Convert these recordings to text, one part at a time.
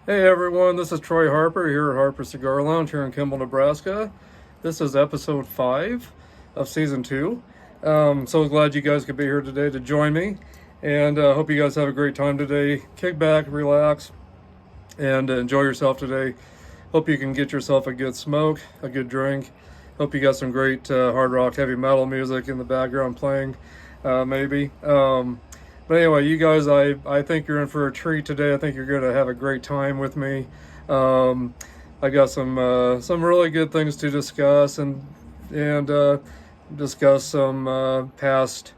Hey everyone, this is Troy Harper here at Harper Cigar Lounge here in Kimball, Nebraska. This is episode 5 of season 2. So glad you guys could be here today to join me, and hope you guys have a great time today. Kick back, relax, and enjoy yourself today. Hope you can get yourself a good smoke, a good drink. Hope you got some great hard rock, heavy metal music in the background playing, maybe. But anyway, you guys, I think you're in for a treat today. I think you're going to have a great time with me. I got some really good things to discuss and discuss some past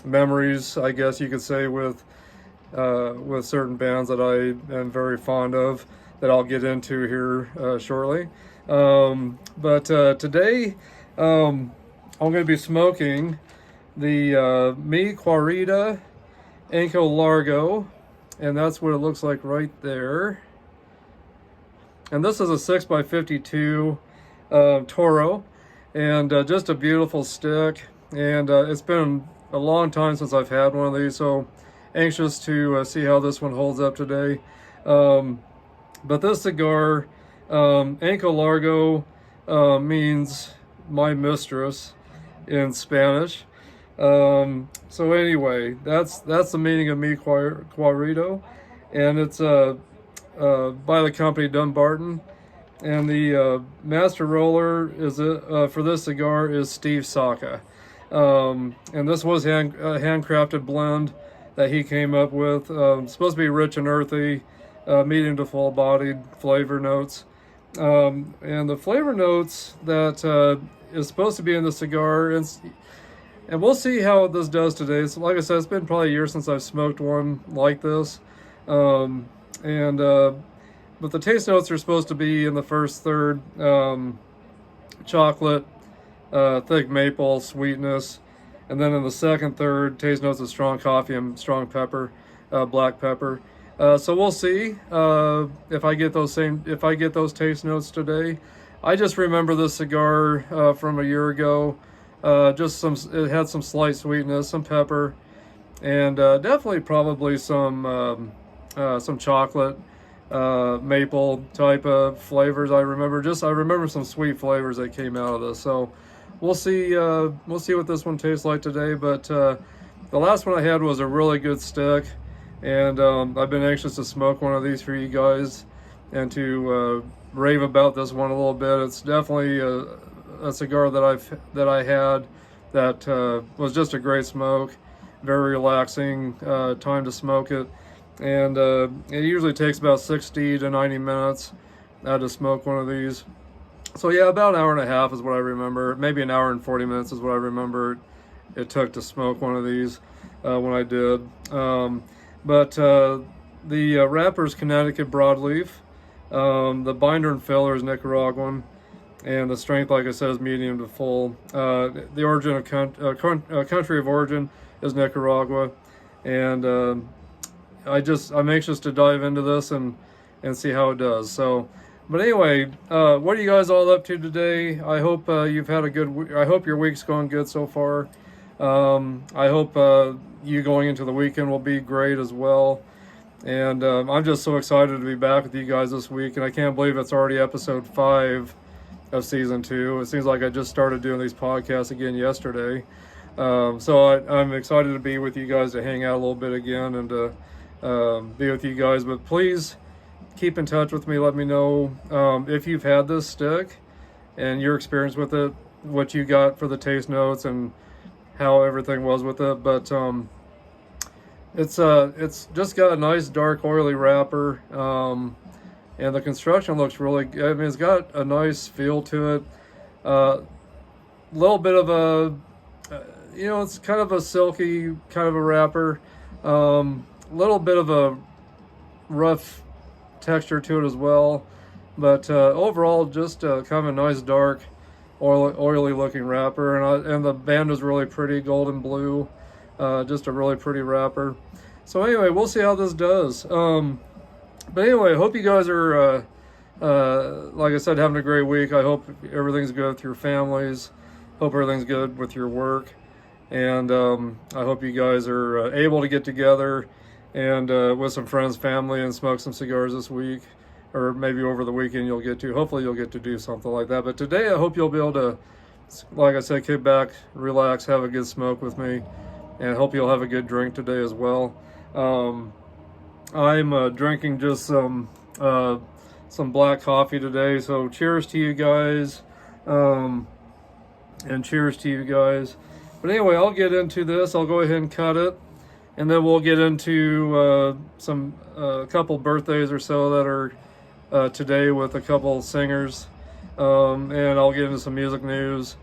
memories, I guess you could say, with certain bands that I am very fond of that I'll get into here shortly. But today I'm going to be smoking the Mi Querida Ancho Largo, and that's what it looks like right there. And this is a 6x52 Toro, and just a beautiful stick. And it's been a long time since I've had one of these, so anxious to see how this one holds up today. But this cigar, Ancho Largo, means my mistress in Spanish. So anyway, that's the meaning of Mi Querido, and it's by the company Dunbarton, and the master roller is for this cigar is Steve Saka, and this was handcrafted blend that he came up with. Supposed to be rich and earthy, medium to full bodied flavor notes, and the flavor notes that is supposed to be in the cigar. And we'll see how this does today. So like I said, it's been probably a year since I've smoked one like this. But the taste notes are supposed to be in the first third, chocolate, thick maple, sweetness. And then in the second third, taste notes of strong coffee and strong pepper, black pepper. So we'll see if I get those taste notes today. I just remember this cigar from a year ago. It had some slight sweetness, some pepper, and definitely probably some chocolate, maple type of flavors. I remember some sweet flavors that came out of this. So we'll see what this one tastes like today. But the last one I had was a really good stick, and I've been anxious to smoke one of these for you guys and to rave about this one a little bit. It's definitely a cigar that I had that was just a great smoke, very relaxing time to smoke it, and it usually takes about 60 to 90 minutes to smoke one of these. So yeah, about an hour and a half is what I remember. Maybe an hour and 40 minutes is what I remember it took to smoke one of these when I did. But the wrapper is Connecticut broadleaf. The binder and filler is Nicaraguan. And the strength, like I said, is medium to full. The origin of country of origin is Nicaragua, and I'm anxious to dive into this and see how it does. So, but anyway, what are you guys all up to today? I hope you've had a good. I hope your week's going good so far. I hope you going into the weekend will be great as well. And I'm just so excited to be back with you guys this week, and I can't believe it's already episode 5 of season 2. It seems like I just started doing these podcasts again yesterday. So I'm excited to be with you guys, to hang out a little bit again and to be with you guys. But please keep in touch with me. Let me know if you've had this stick and your experience with it, what you got for the taste notes and how everything was with it. But it's just got a nice dark oily wrapper. And the construction looks really good. I mean, it's got a nice feel to it. Little bit of a, it's kind of a silky kind of a wrapper. Little bit of a rough texture to it as well. But overall, just kind of a nice dark, oily looking wrapper. And the band is really pretty, golden blue. Just a really pretty wrapper. So anyway, we'll see how this does. But anyway, I hope you guys are, like I said, having a great week. I hope everything's good with your families. Hope everything's good with your work. And I hope you guys are able to get together and with some friends, family, and smoke some cigars this week, or maybe over the weekend you'll get to. Hopefully you'll get to do something like that. But today I hope you'll be able to, like I said, kick back, relax, have a good smoke with me, and hope you'll have a good drink today as well. I'm drinking just some black coffee today. So cheers to you guys, and cheers to you guys. But anyway, I'll get into this. I'll go ahead and cut it, and then we'll get into a couple birthdays or so that are today with a couple singers, and I'll get into some music news,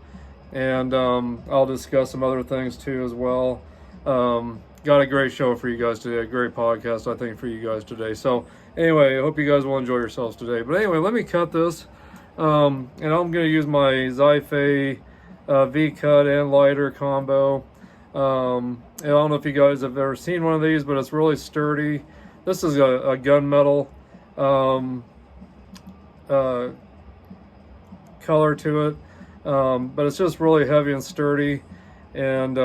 and I'll discuss some other things too as well. Got a great show for you guys today, a great podcast I think for you guys today. So anyway, I hope you guys will enjoy yourselves today. But anyway, let me cut this, and I'm going to use my Zyphe V-cut and lighter combo. I don't know if you guys have ever seen one of these, but it's really sturdy. This is a gunmetal color to it, but it's just really heavy and sturdy, and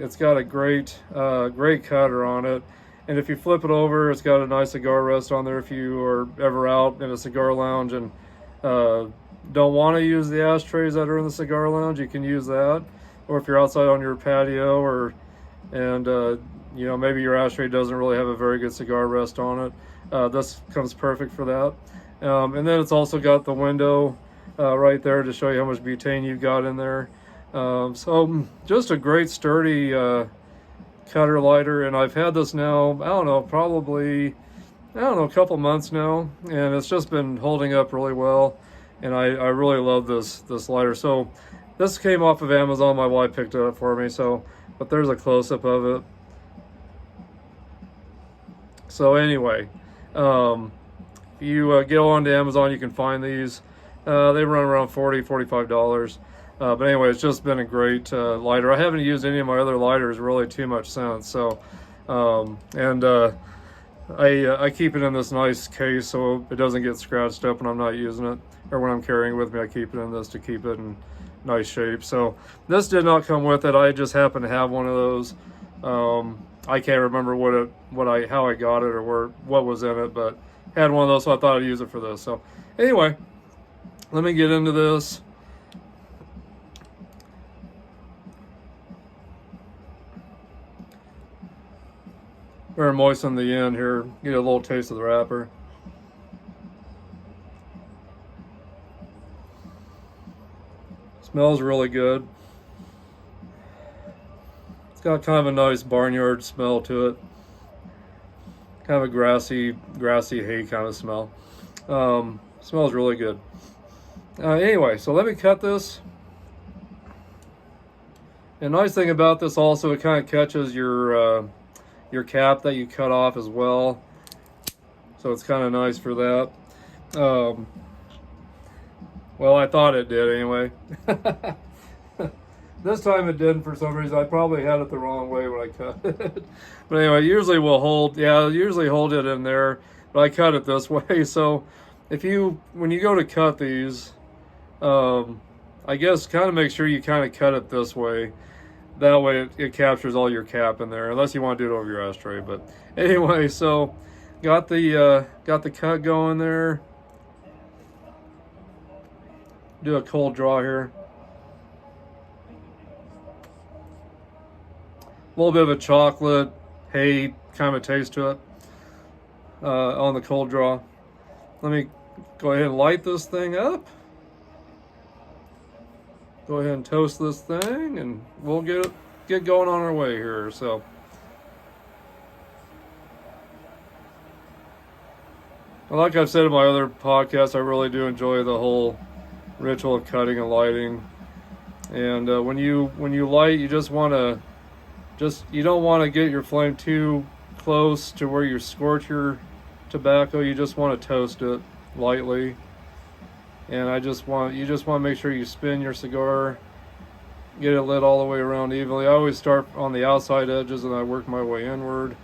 it's got a great cutter on it. And if you flip it over, it's got a nice cigar rest on there if you are ever out in a cigar lounge and don't want to use the ashtrays that are in the cigar lounge. You can use that, or if you're outside on your patio, you know, maybe your ashtray doesn't really have a very good cigar rest on it, this comes perfect for that. And then it's also got the window right there to show you how much butane you've got in there. So just a great sturdy cutter lighter, and I've had this now, I don't know, probably, a couple months now, and it's just been holding up really well, and I really love this lighter. So this came off of Amazon. My wife picked it up for me, so, but there's a close-up of it. So anyway, you get on to Amazon, you can find these. They run around $40–45. But anyway, it's just been a great lighter. I haven't used any of my other lighters really too much since. So, I keep it in this nice case so it doesn't get scratched up when I'm not using it, or when I'm carrying it with me. I keep it in this to keep it in nice shape. So this did not come with it. I just happen to have one of those. I can't remember how I got it or what was in it, but had one of those, so I thought I'd use it for this. So anyway, let me get into this. Better moisten the end here, get a little taste of the wrapper. Smells really good. It's got kind of a nice barnyard smell to it. Kind of a grassy hay kind of smell. Smells really good. Anyway, so let me cut this. And nice thing about this also, it kind of catches your cap that you cut off as well, so it's kind of nice for that. Well, I thought it did anyway. This time it didn't for some reason. I probably had it the wrong way when I cut it. But anyway, usually we'll hold it in there, but I cut it this way. So when you go to cut these, I guess kind of make sure you kind of cut it this way. That way it captures all your cap in there, unless you want to do it over your ashtray. But anyway, so got the cut going there. Do a cold draw here. A little bit of a chocolate hay kind of taste to it on the cold draw. Let me go ahead and light this thing up. Go ahead and toast this thing, and we'll get going on our way here. So, well, like I've said in my other podcasts, I really do enjoy the whole ritual of cutting and lighting. And when you light, you just want to you don't want to get your flame too close to where you scorch your tobacco. You just want to toast it lightly. And you just want to make sure you spin your cigar, get it lit all the way around evenly. I always start on the outside edges and I work my way inward.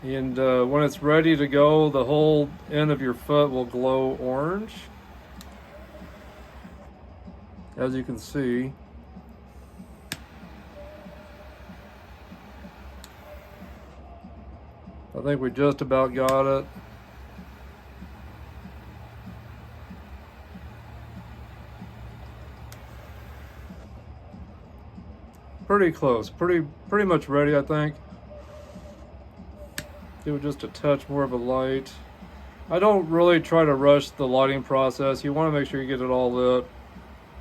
And when it's ready to go, the whole end of your foot will glow orange. as you can see. I think we just about got it. Pretty close, pretty much ready, I think. Do just a touch more of a light. I don't really try to rush the lighting process. You want to make sure you get it all lit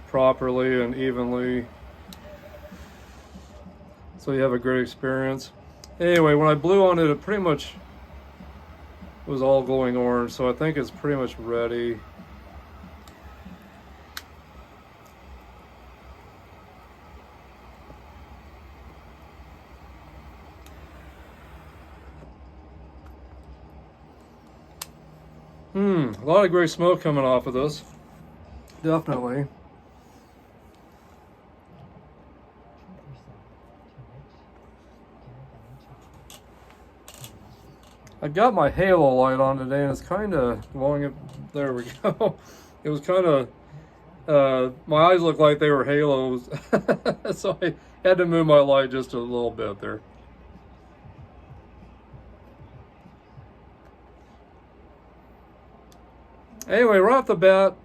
properly and evenly, so you have a great experience. Anyway, when I blew on it, it pretty much was all glowing orange, so I think it's pretty much ready. A lot of great smoke coming off of this. Definitely. I got my halo light on today and it's kind of glowing it. There we go. It was kind of, my eyes looked like they were halos. So I had to move my light just a little bit there. Anyway, right off the bat,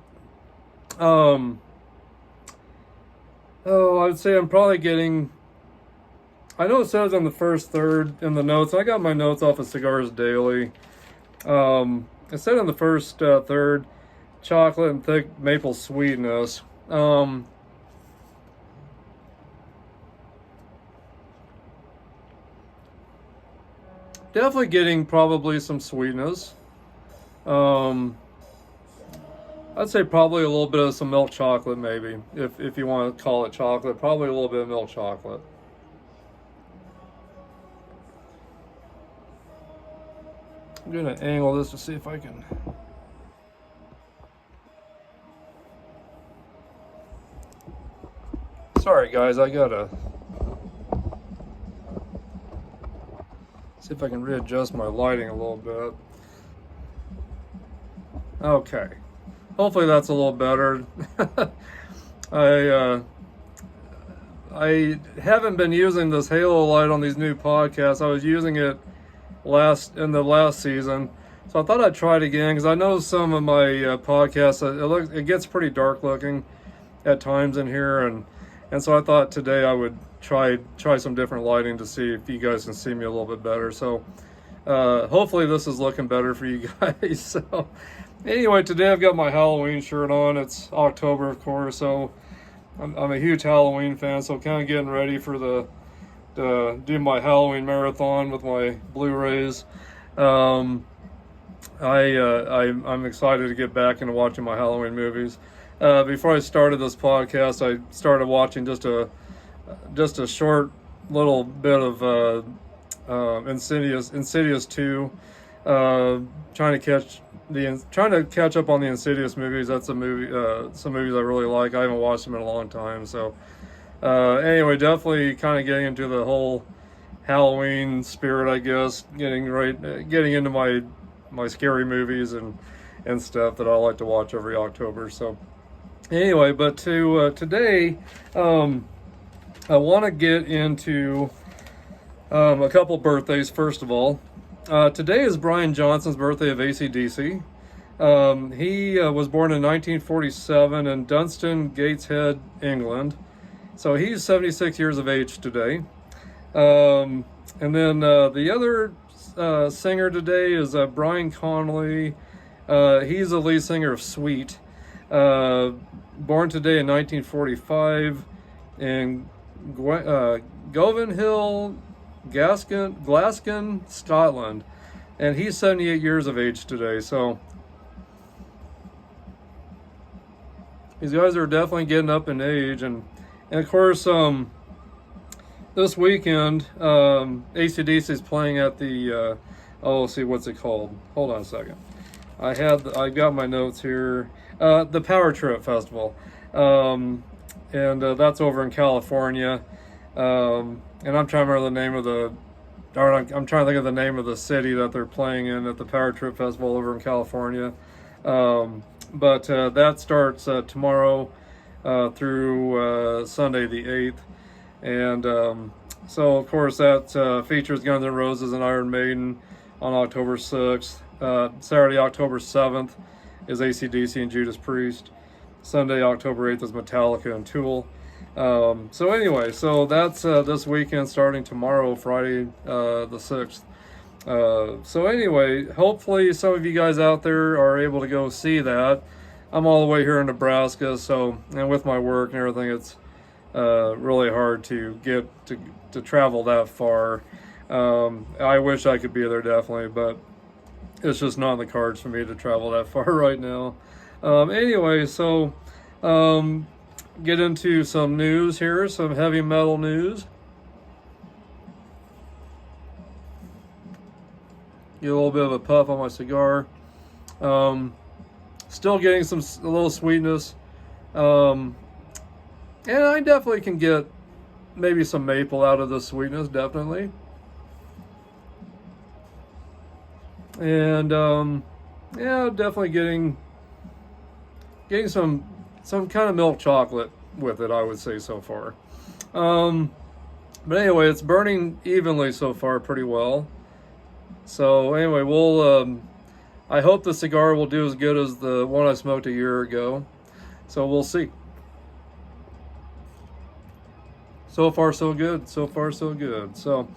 I'd say I'm probably getting, I know it says on the first third in the notes, I got my notes off of Cigars Daily. It said in the first third, chocolate and thick maple sweetness. Definitely getting probably some sweetness. I'd say probably a little bit of some milk chocolate, maybe, if you want to call it chocolate. Probably a little bit of milk chocolate. I'm gonna angle this to see if I can. Sorry guys, I gotta see if I can readjust my lighting a little bit. Okay. Hopefully that's a little better. I haven't been using this halo light on these new podcasts. I was using it in the last season, so I thought I'd try it again because I know some of my podcasts it gets pretty dark looking at times in here, and so I thought today I would try some different lighting to see if you guys can see me a little bit better. So hopefully this is looking better for you guys. So. Anyway, today I've got my Halloween shirt on. It's October, of course, so I'm a huge Halloween fan, so kind of getting ready for do my Halloween marathon with my Blu-rays. I'm excited to get back into watching my Halloween movies. Before I started this podcast, I started watching just a short little bit of Insidious 2, trying to catch up on the Insidious movies. That's some movies I really like. I haven't watched them in a long time. So anyway, definitely kind of getting into the whole Halloween spirit, I guess. Getting into my scary movies and stuff that I like to watch every October. So anyway, but today I want to get into a couple birthdays. First of all, today is Brian Johnson's birthday of AC/DC. He was born in 1947 in Dunstan, Gateshead, England. So he's 76 years of age today. And then the other singer today is Brian Connolly. He's the lead singer of Sweet. Born today in 1945 in Govanhill, Glasgow, Scotland, and he's 78 years of age today. So these guys are definitely getting up in age, and of course this weekend AC/DC is playing at the let's see, what's it called? Hold on a second. I got my notes here. The Power Trip Festival, and that's over in California. And I'm trying to remember the name of I'm trying to think of the name of the city that they're playing in at the Power Trip Festival over in California. But that starts tomorrow through Sunday the 8th. And so, of course, that features Guns N' Roses and Iron Maiden on October 6th. Saturday, October 7th is AC/DC and Judas Priest. Sunday, October 8th is Metallica and Tool. So anyway, so that's this weekend starting tomorrow, Friday the 6th. So anyway, hopefully some of you guys out there are able to go see that. I'm all the way here in Nebraska, so, and with my work and everything, it's really hard to get to travel that far. I wish I could be there, definitely, but it's just not in the cards for me to travel that far right now. Anyway, so get into some news here, some heavy metal news. Get a little bit of a puff on my cigar. Still getting a little sweetness. And I definitely can get maybe some maple out of the sweetness, definitely. And yeah, definitely getting some kind of milk chocolate with it, I would say, so far. But anyway, it's burning evenly so far, pretty well. So anyway, we'll I hope the cigar will do as good as the one I smoked a year ago. So we'll see. So far so good. So far so good. So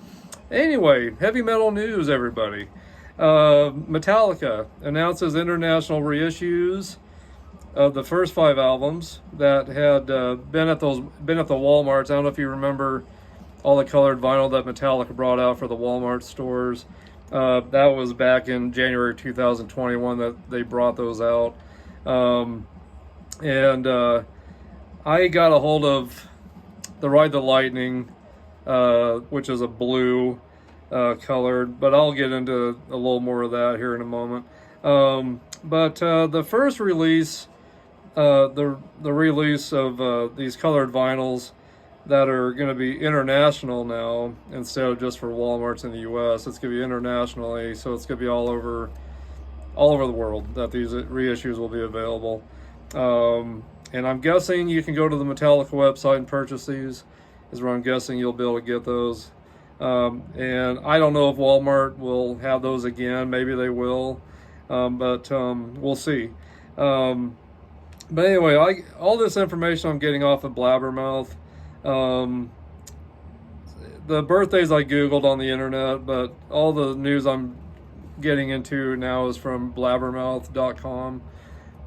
anyway, heavy metal news, everybody. Metallica announces international reissues of the first 5 albums that had been at the Walmarts. I don't know if you remember all the colored vinyl that Metallica brought out for the Walmart stores. That was back in January 2021 that they brought those out. And I got a hold of the Ride the Lightning, which is a blue colored, but I'll get into a little more of that here in a moment. But the first release, the release of these colored vinyls that are going to be international now instead of just for Walmarts in the U.S. It's going to be internationally, so it's going to be all over the world that these reissues will be available. And I'm guessing you can go to the Metallica website and purchase these, is where I'm guessing you'll be able to get those. And I don't know if Walmart will have those again. Maybe they will, but we'll see. But anyway, all this information I'm getting off of Blabbermouth. The birthdays I Googled on the internet, but all the news I'm getting into now is from blabbermouth.com.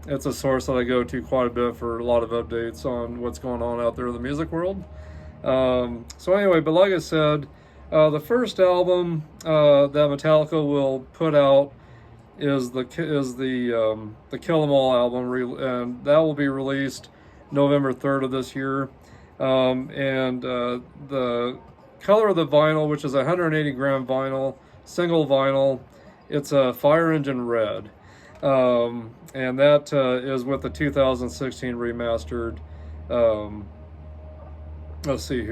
It's a source that I go to quite a bit for a lot of updates on what's going on out there in the music world. So anyway, but like I said, the first album that Metallica will put out is the Kill 'Em All album, and that will be released November 3rd of this year. And the color of the vinyl, which is a 180 gram vinyl, single vinyl, it's a Fire Engine Red. And that is with the 2016 remastered, let's see,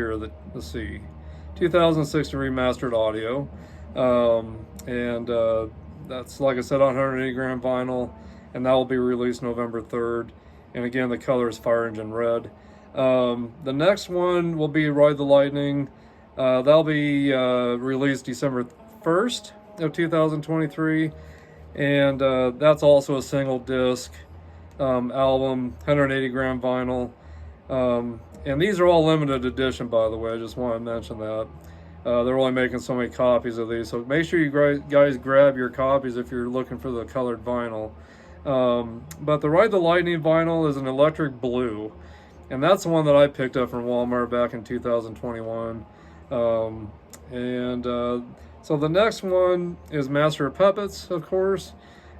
2016 remastered audio. And that's, like I said, on 180 gram vinyl, and that will be released November 3rd. And again, the color is Fire Engine Red. The next one will be Ride the Lightning. That'll be released December 1st of 2023. And that's also a single disc album, 180 gram vinyl. And these are all limited edition, by the way. I just want to mention that. They're only making so many copies of these. So make sure you guys grab your copies if you're looking for the colored vinyl. But the Ride the Lightning vinyl is an electric blue. And that's the one that I picked up from Walmart back in 2021. So the next one is Master of Puppets, of course.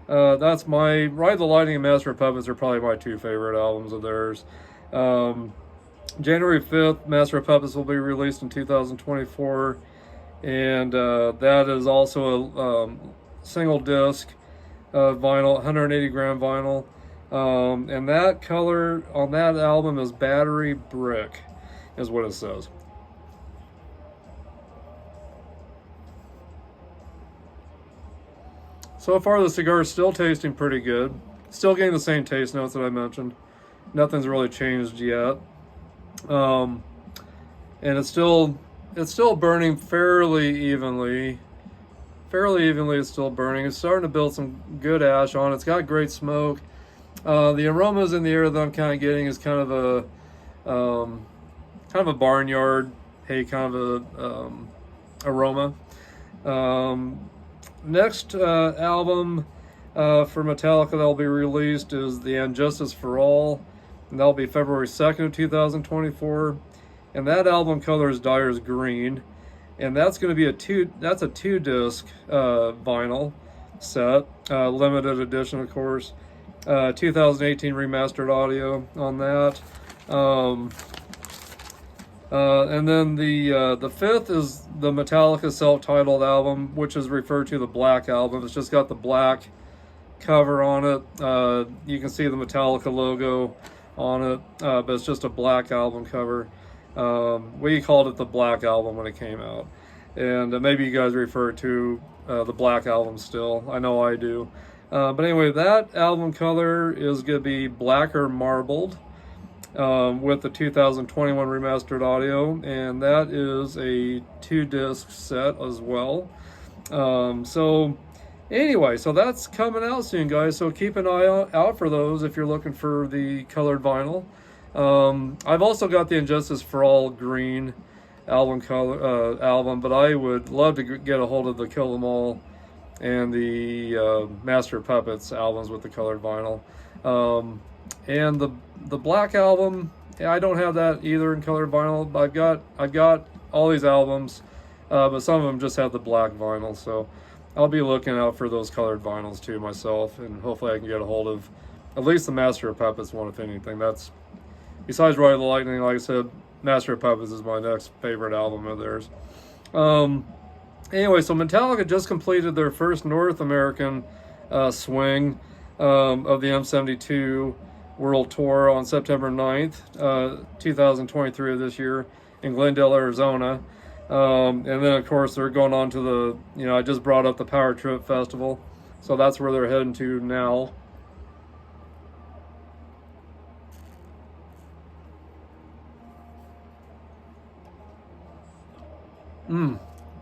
That's my Ride the Lightning and Master of Puppets are probably my 2 favorite albums of theirs. January 5th, Master of Puppets will be released in 2024. And that is also a single disc vinyl, 180 gram vinyl. And that color on that album is Battery Brick, is what it says. So far, the cigar is still tasting pretty good. Still getting the same taste notes that I mentioned. Nothing's really changed yet. And it's still burning fairly evenly. It's still burning. It's starting to build some good ash on. It's got great smoke. The aromas in the air that I'm kind of getting is kind of a barnyard hay kind of a aroma. Next album for Metallica that'll be released is The And Justice for All, and that'll be February 2nd of 2024. And that album color is Dyer's Green, and that's going to be a two-disc vinyl set, limited edition, of course. 2018 remastered audio on that. And then the fifth is the Metallica self-titled album, which is referred to the Black Album. It's just got the black cover on it. You can see the Metallica logo on it, but it's just a black album cover. We called it the Black Album when it came out, and maybe you guys refer to the Black Album still. I know I do. But anyway, that album color is going to be blacker marbled, with the 2021 remastered audio, and that is a 2-disc set as well. So anyway, so that's coming out soon, guys, so keep an eye out for those if you're looking for the colored vinyl. I've also got the Injustice for All green album, but I would love to get a hold of the Kill 'Em All and the Master of Puppets albums with the colored vinyl. And the Black Album, I don't have that either in colored vinyl. I've got all these albums, but some of them just have the black vinyl. So I'll be looking out for those colored vinyls too myself, and hopefully I can get a hold of at least the Master of Puppets one, if anything. That's, besides Ride the Lightning, like I said, Master of Puppets is my next favorite album of theirs. Anyway, so Metallica just completed their first North American swing of the M72 World Tour on September 9th, 2023 of this year in Glendale, Arizona. And then, of course, they're going on to the, I just brought up the Power Trip Festival. So that's where they're heading to now.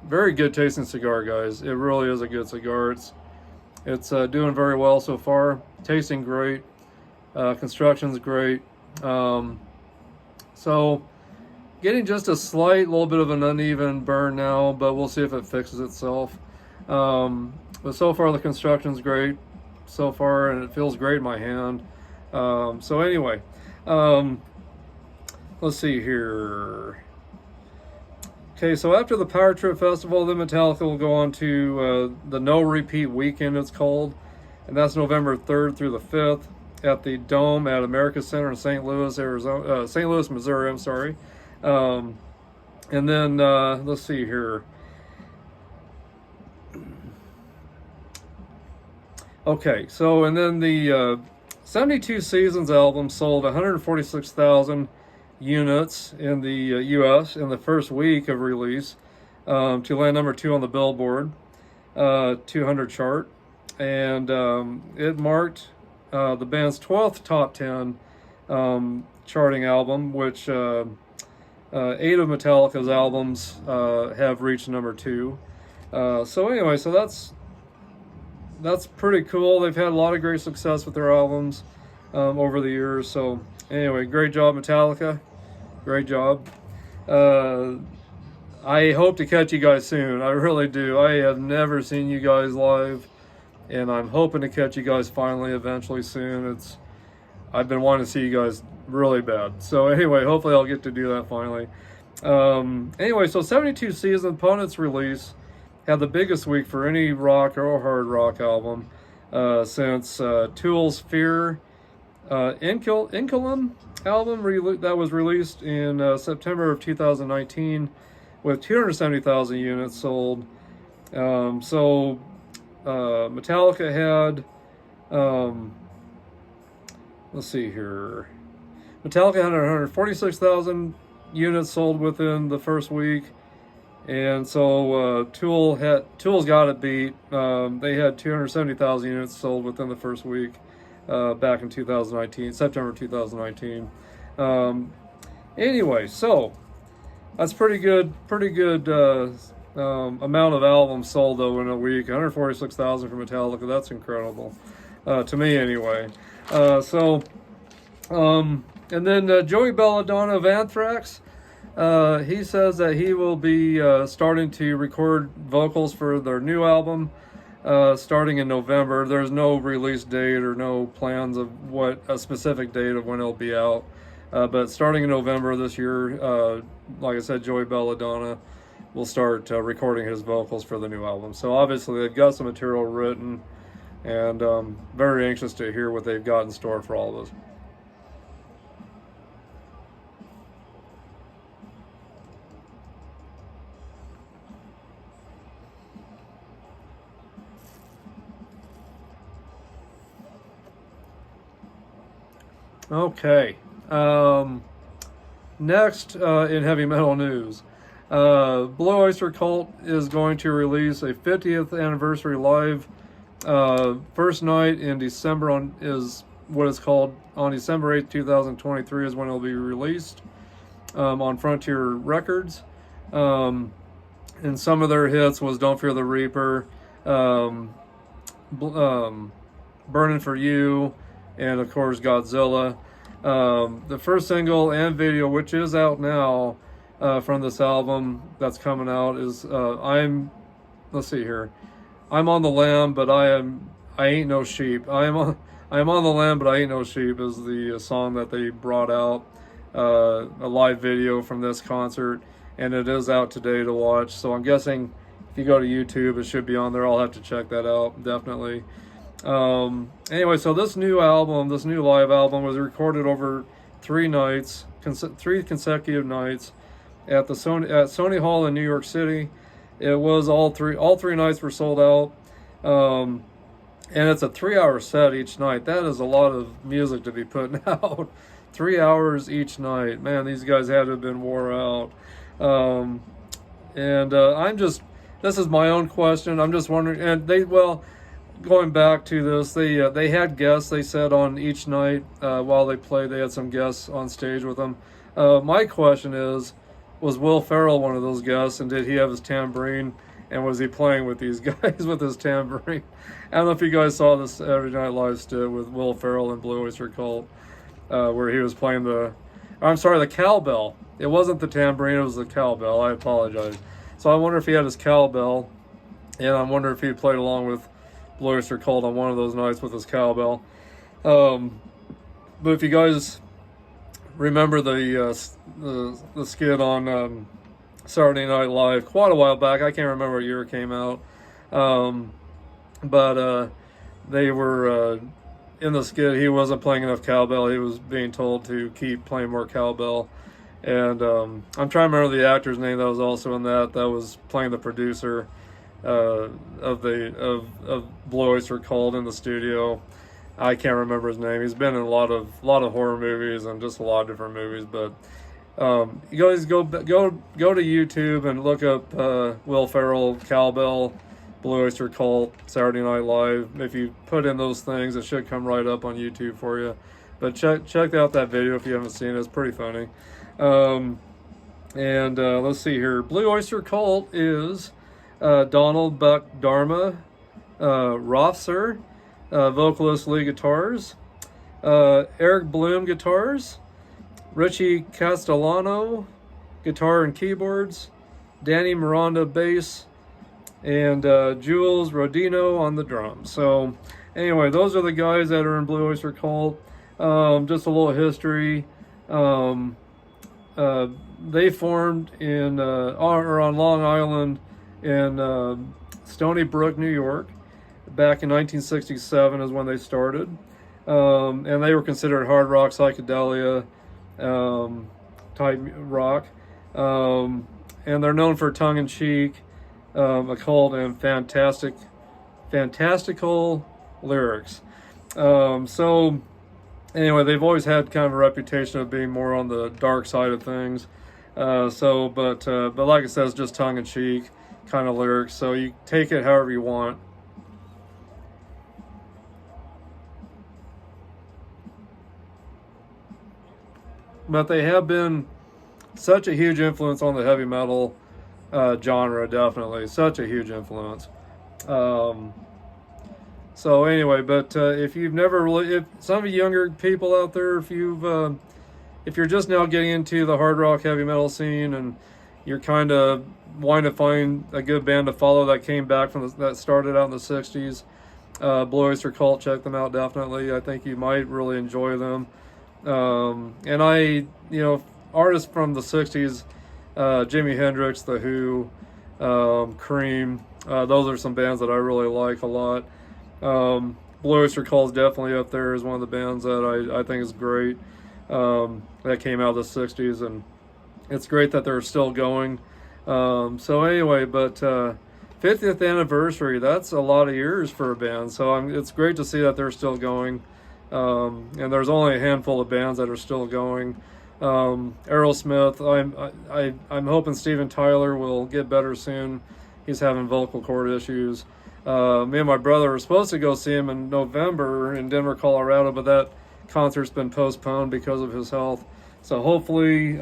Very good tasting cigar, guys. It really is a good cigar. It's doing very well so far. Tasting great. Construction's great. So getting just a slight little bit of an uneven burn now, but we'll see if it fixes itself. But so far the construction's great so far, and it feels great in my hand. So anyway, let's see here. Okay, so after the Power Trip Festival, then Metallica will go on to the No Repeat Weekend, it's called, and that's November 3rd through the 5th at the Dome at America Center in St. Louis, Missouri. I'm sorry. And then let's see here. Okay, so and then the 72 Seasons album sold 146,000 units in the U.S. in the first week of release, to land number 2 on the Billboard 200 chart, and it marked the band's 12th top 10 charting album, which 8 of Metallica's albums have reached number 2. So anyway, so that's pretty cool. They've had a lot of great success with their albums over the years. So anyway, great job, Metallica. Great job. I hope to catch you guys soon. I really do. I have never seen you guys live, and I'm hoping to catch you guys finally, eventually, soon. I've been wanting to see you guys really bad. So anyway, hopefully I'll get to do that finally. Anyway, so 72 Seasons, upon its release, had the biggest week for any rock or hard rock album since Tool's Fear Inculum album that was released in September of 2019 with 270,000 units sold. So Metallica had, let's see here, Metallica had 146,000 units sold within the first week, and so Tool's got it beat. They had 270,000 units sold within the first week. back in 2019, September 2019. Anyway, so that's pretty good amount of albums sold though in a week. 146,000 for Metallica. That's incredible to me anyway. And then Joey Belladonna of Anthrax. He says that he will be starting to record vocals for their new album starting in November. There's no release date or no plans of what a specific date of when it'll be out. But starting in November this year, like I said, Joey Belladonna will start recording his vocals for the new album. So obviously they've got some material written, and very anxious to hear what they've got in store for all of us. Okay. Next, in heavy metal news, Blue Oyster Cult is going to release a 50th anniversary live. First night in December is what it's called. On December 8th, 2023 is when it'll be released on Frontier Records. And some of their hits was Don't Fear the Reaper, Burning for You, and of course Godzilla. The first single and video, which is out now from this album that's coming out, is let's see here. I'm on the lamb, but I ain't no sheep. I am on the lamb, but I ain't no sheep is the song that they brought out, a live video from this concert, and it is out today to watch. So I'm guessing if you go to YouTube, it should be on there. I'll have to check that out, definitely. Anyway, so this new live album was recorded over 3 nights, 3 consecutive nights at Sony Hall in New York City. It was all three nights were sold out. And it's a 3-hour set each night. That is a lot of music to be putting out. 3 hours each night. Man, these guys had to have been wore out. This is my own question. I'm just wondering, and going back to this, they had guests, they said, on each night while they played. They had some guests on stage with them. My question is, was Will Ferrell one of those guests, and did he have his tambourine, and was he playing with these guys with his tambourine? I don't know if you guys saw this Saturday Night Live skit with Will Ferrell and Blue Oyster Cult, where he was playing the cowbell. It wasn't the tambourine, it was the cowbell. I apologize. So I wonder if he had his cowbell, and I wonder if he played along with Blue Oyster Cult on one of those nights with his cowbell. But if you guys remember the skit on Saturday Night Live quite a while back, I can't remember what year it came out, but they were in the skit. He wasn't playing enough cowbell. He was being told to keep playing more cowbell. And I'm trying to remember the actor's name that was also in that was playing the producer of Blue Oyster Cult in the studio. I can't remember his name. He's been in a lot of horror movies and just a lot of different movies. But you guys go to YouTube and look up Will Ferrell cowbell, Blue Oyster Cult, Saturday Night Live. If you put in those things, it should come right up on YouTube for you. But check out that video if you haven't seen it. It's pretty funny. Let's see here. Blue Oyster Cult is Donald Buck Dharma Rothser, vocalist, lead guitars, Eric Bloom guitars, Richie Castellano guitar and keyboards, Danny Miranda bass, and Jules Rodino on the drums. So anyway, those are the guys that are in Blue Oyster Cult. Just a little history. They formed on Long Island in Stony Brook, New York, back in 1967 is when they started. And they were considered hard rock, psychedelia type rock. And they're known for tongue-in-cheek, occult, and fantastical lyrics. So anyway, they've always had kind of a reputation of being more on the dark side of things. But like I said, it's just tongue-in-cheek kind of lyrics, so you take it however you want. but they have been such a huge influence on the heavy metal genre. Definitely such a huge influence. So anyway, but if you've never really, if some of you younger people out there, if you're just now getting into the hard rock heavy metal scene and you're kind of wanting to find a good band to follow that came back from that started out in the 60s, Blue Oyster Cult, check them out definitely. I think you might really enjoy them. And artists from the 60s, Jimi Hendrix, The Who, Cream, those are some bands that I really like a lot. Blue Oyster Cult is definitely up there as one of the bands that I think is great, that came out of the 60s, and it's great that they're still going. So anyway, but 50th anniversary, that's a lot of years for a band, so it's great to see that they're still going. And there's only a handful of bands that are still going. Aerosmith, I'm hoping Steven Tyler will get better soon. He's having vocal cord issues. Me and my brother were supposed to go see him in November in Denver, Colorado, but that concert's been postponed because of his health. So hopefully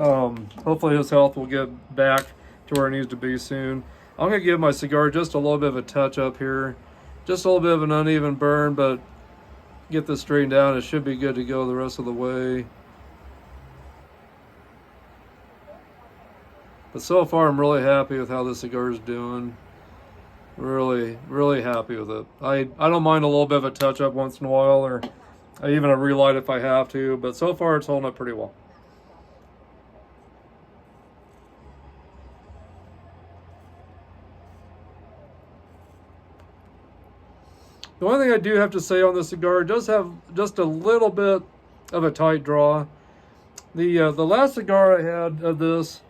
his health will get back to where it needs to be soon. I'm gonna give my cigar just a little bit of a touch up here, just a little bit of an uneven burn, but get this straightened out. It should be good to go the rest of the way. But so far, I'm really happy with how this cigar is doing. Really, really happy with it. I don't mind a little bit of a touch up once in a while, or even a relight if I have to, but so far it's holding up pretty well. The only thing I do have to say on this cigar, it does have just a little bit of a tight draw. The last cigar I had of this,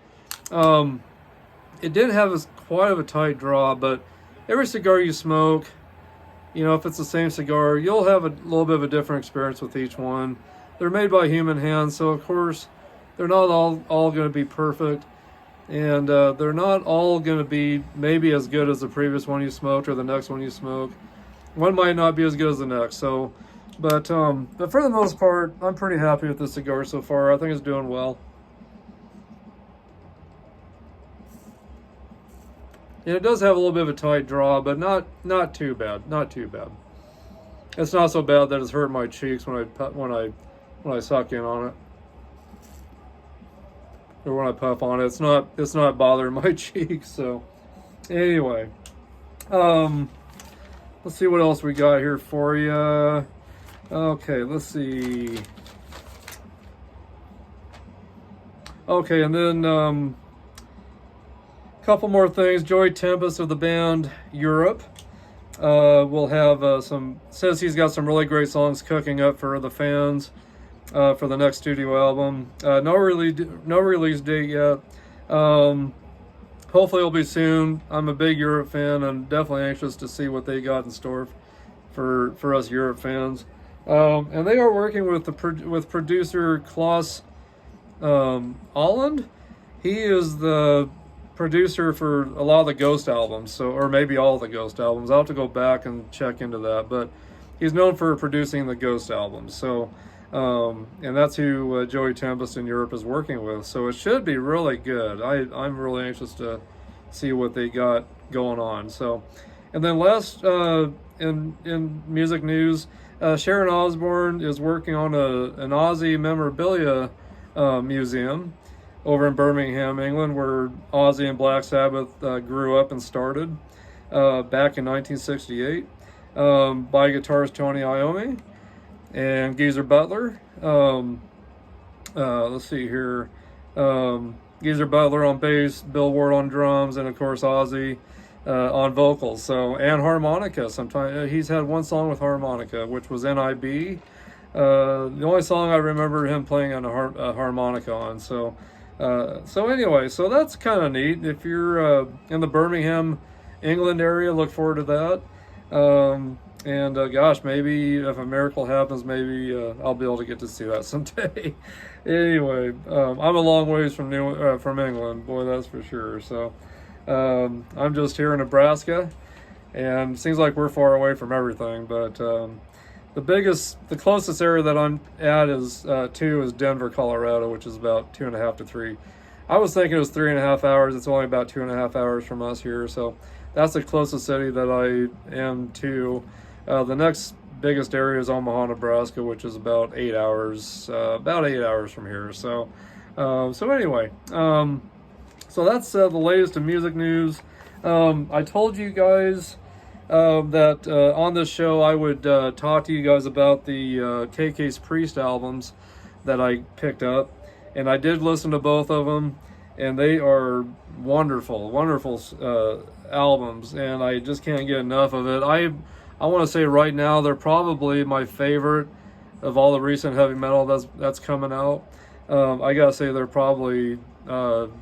it didn't have quite of a tight draw, but every cigar you smoke, if it's the same cigar, you'll have a little bit of a different experience with each one. They're made by human hands, so of course they're not all going to be perfect, and they're not all going to be maybe as good as the previous one you smoked or the next one you smoke. One might not be as good as the next. So, but for the most part, I'm pretty happy with this cigar so far. I think it's doing well. And it does have a little bit of a tight draw, but not too bad. Not too bad. It's not so bad that it's hurting my cheeks when I suck in on it, or when I puff on it. It's not bothering my cheeks. So, anyway, let's see what else we got here for you. Okay, let's see. Okay, and then couple more things. Joey Tempest of the band Europe will have says he's got some really great songs cooking up for the fans for the next studio album. No release date yet. Hopefully it'll be soon. I'm a big Europe fan and definitely anxious to see what they got in store for us Europe fans. And they are working with producer Klaus Holland. He is the producer for a lot of the Ghost albums, or maybe all of the Ghost albums. I'll have to go back and check into that, but he's known for producing the Ghost albums. So, and that's who Joey Tempest in Europe is working with. So it should be really good. I'm really anxious to see what they got going on. So, and then last in music news, Sharon Osbourne is working on an Ozzy memorabilia museum over in Birmingham, England, where Ozzy and Black Sabbath grew up and started back in 1968 by guitarist Tony Iommi and Geezer Butler. Let's see here. Geezer Butler on bass, Bill Ward on drums, and of course Ozzy on vocals. So, and harmonica. Sometimes he's had one song with harmonica, which was NIB. The only song I remember him playing on a harmonica on. So anyway, so that's kind of neat. If you're in the Birmingham, England area, look forward to that. And gosh, maybe if a miracle happens, maybe I'll be able to get to see that someday. Anyway, I'm a long ways from England, boy, that's for sure. So I'm just here in Nebraska, and it seems like we're far away from everything, but the closest area that I'm at is is Denver, Colorado, which is about 2.5 to 3. I was thinking it was 3.5 hours. It's only about 2.5 hours from us here, so that's the closest city that I am to. The next biggest area is Omaha, Nebraska, which is about 8 hours, from here. So, anyway, so that's the latest in music news. I told you guys that on this show I would talk to you guys about the KK's Priest albums that I picked up, and I did listen to both of them, and they are wonderful albums, and I just can't get enough of it. I want to say right now they're probably my favorite of all the recent heavy metal that's coming out. I gotta say they're probably on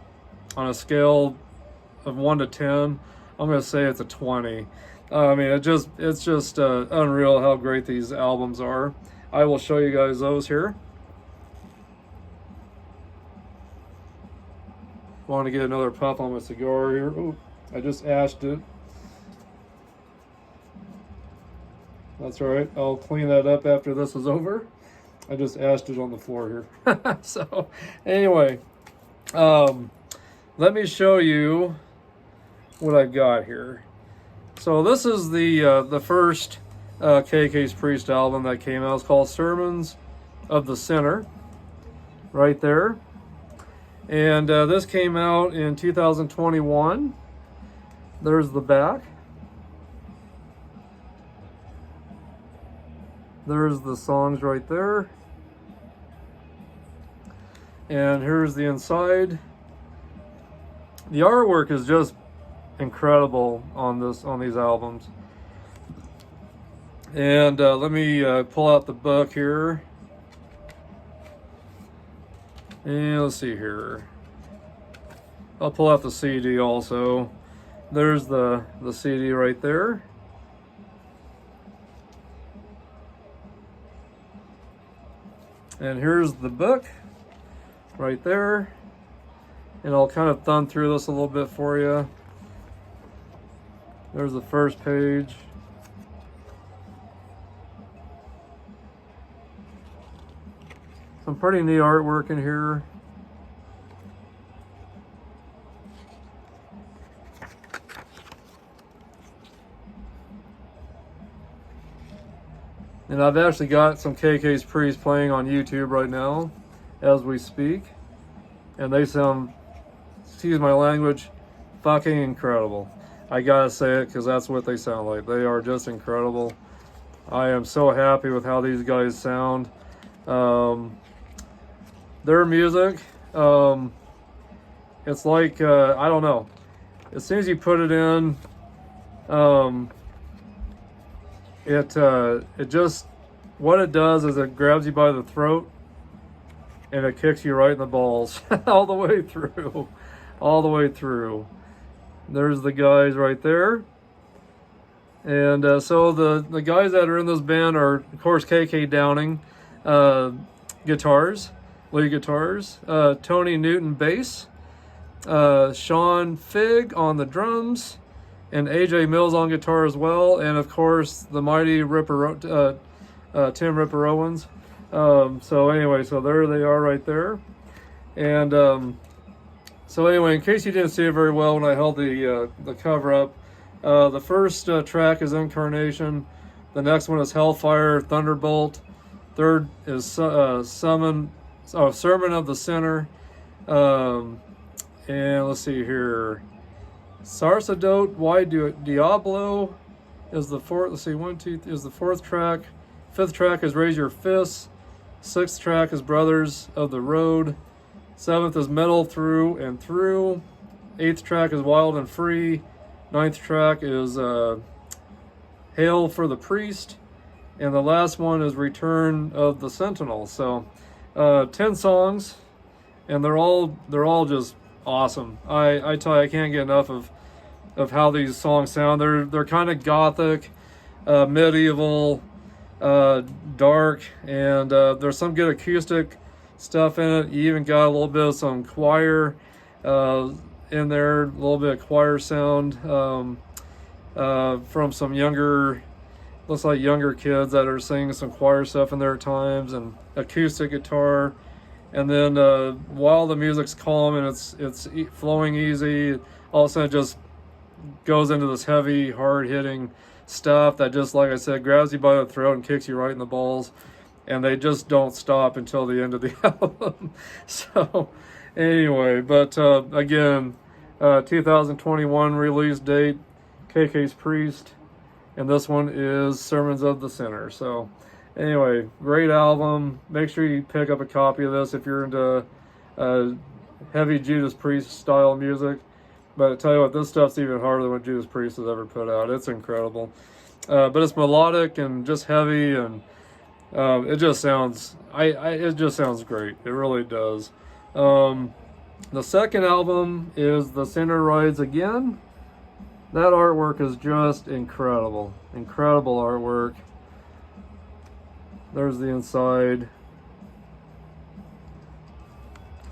a scale of 1 to 10, I'm gonna say it's a 20. I mean, it's just unreal how great these albums are. I will show you guys those here. Want to get another puff on my cigar here. Oh, I just ashed it. That's all right. I'll clean that up after this is over. I just ashed it on the floor here. So, anyway, let me show you what I've got here. So this is the first KK's Priest album that came out. It's called Sermons of the Sinner, right there. And this came out in 2021. There's the back. There's the songs right there. And here's the inside. The artwork is just incredible on these albums. And let me pull out the book here. And let's see here. I'll pull out the CD also. There's the CD right there. And here's the book right there. And I'll kind of thumb through this a little bit for you. There's the first page. Some pretty neat artwork in here. And I've actually got some KK's Priest playing on YouTube right now as we speak. And they sound, excuse my language, fucking incredible. I gotta say it because that's what they sound like. They are just incredible. I am so happy with how these guys sound. Their music, it's like, I don't know. As soon as you put it in, it just, what it does is it grabs you by the throat and it kicks you right in the balls all the way through. There's the guys right there. And so the guys that are in this band are, of course, KK Downing, guitars, lead guitars, Tony Newton bass, Sean Figg on the drums, and AJ Mills on guitar as well, and of course the mighty Tim Ripper Owens. So anyway, so there they are right there. And so anyway, in case you didn't see it very well when I held the cover up, the first track is Incarnation. The next one is Hellfire, Thunderbolt. Third is Sermon of the Sinner. And let's see here. Sarsadote, Why Diablo is the fourth. Let's see, 1, 2 is the fourth track. Fifth track is Raise Your Fists. Sixth track is Brothers of the Road. Seventh is Metal Through and Through. Eighth track is Wild and Free. Ninth track is Hail for the Priest. And the last one is Return of the Sentinel. So 10 songs, and they're all just awesome. I tell you, I can't get enough of how these songs sound. They're kind of gothic, medieval, dark, and there's some good acoustic stuff in it. You even got a little bit of some choir in there, a little bit of choir sound from some younger looks like younger kids that are singing some choir stuff in there at times, and acoustic guitar. And then while the music's calm and it's flowing easy, all of a sudden it just goes into this heavy, hard-hitting stuff that just, like I said, grabs you by the throat and kicks you right in the balls. And they just don't stop until the end of the album. So anyway, but again, 2021 release date, KK's Priest, and this one is Sermons of the Sinner. So anyway, great album. Make sure you pick up a copy of this if you're into heavy Judas Priest style music. But I tell you what, this stuff's even harder than what Judas Priest has ever put out. It's incredible. But it's melodic and just heavy, and it just sounds it just sounds great. It really does. The second album is The Sinner Rides Again. That artwork is just incredible. Incredible artwork. There's the inside.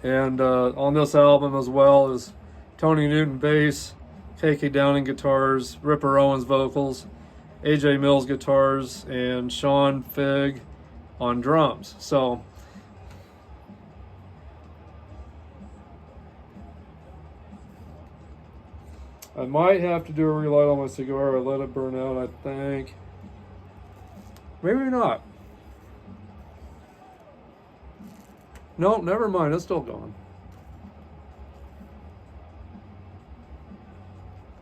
And on this album as well is Tony Newton bass, KK Downing guitars, Ripper Owens vocals, AJ Mills guitars, and Sean Figg on drums. So I might have to do a relight on my cigar or let it burn out, I think. Maybe not. No, never mind, it's still going.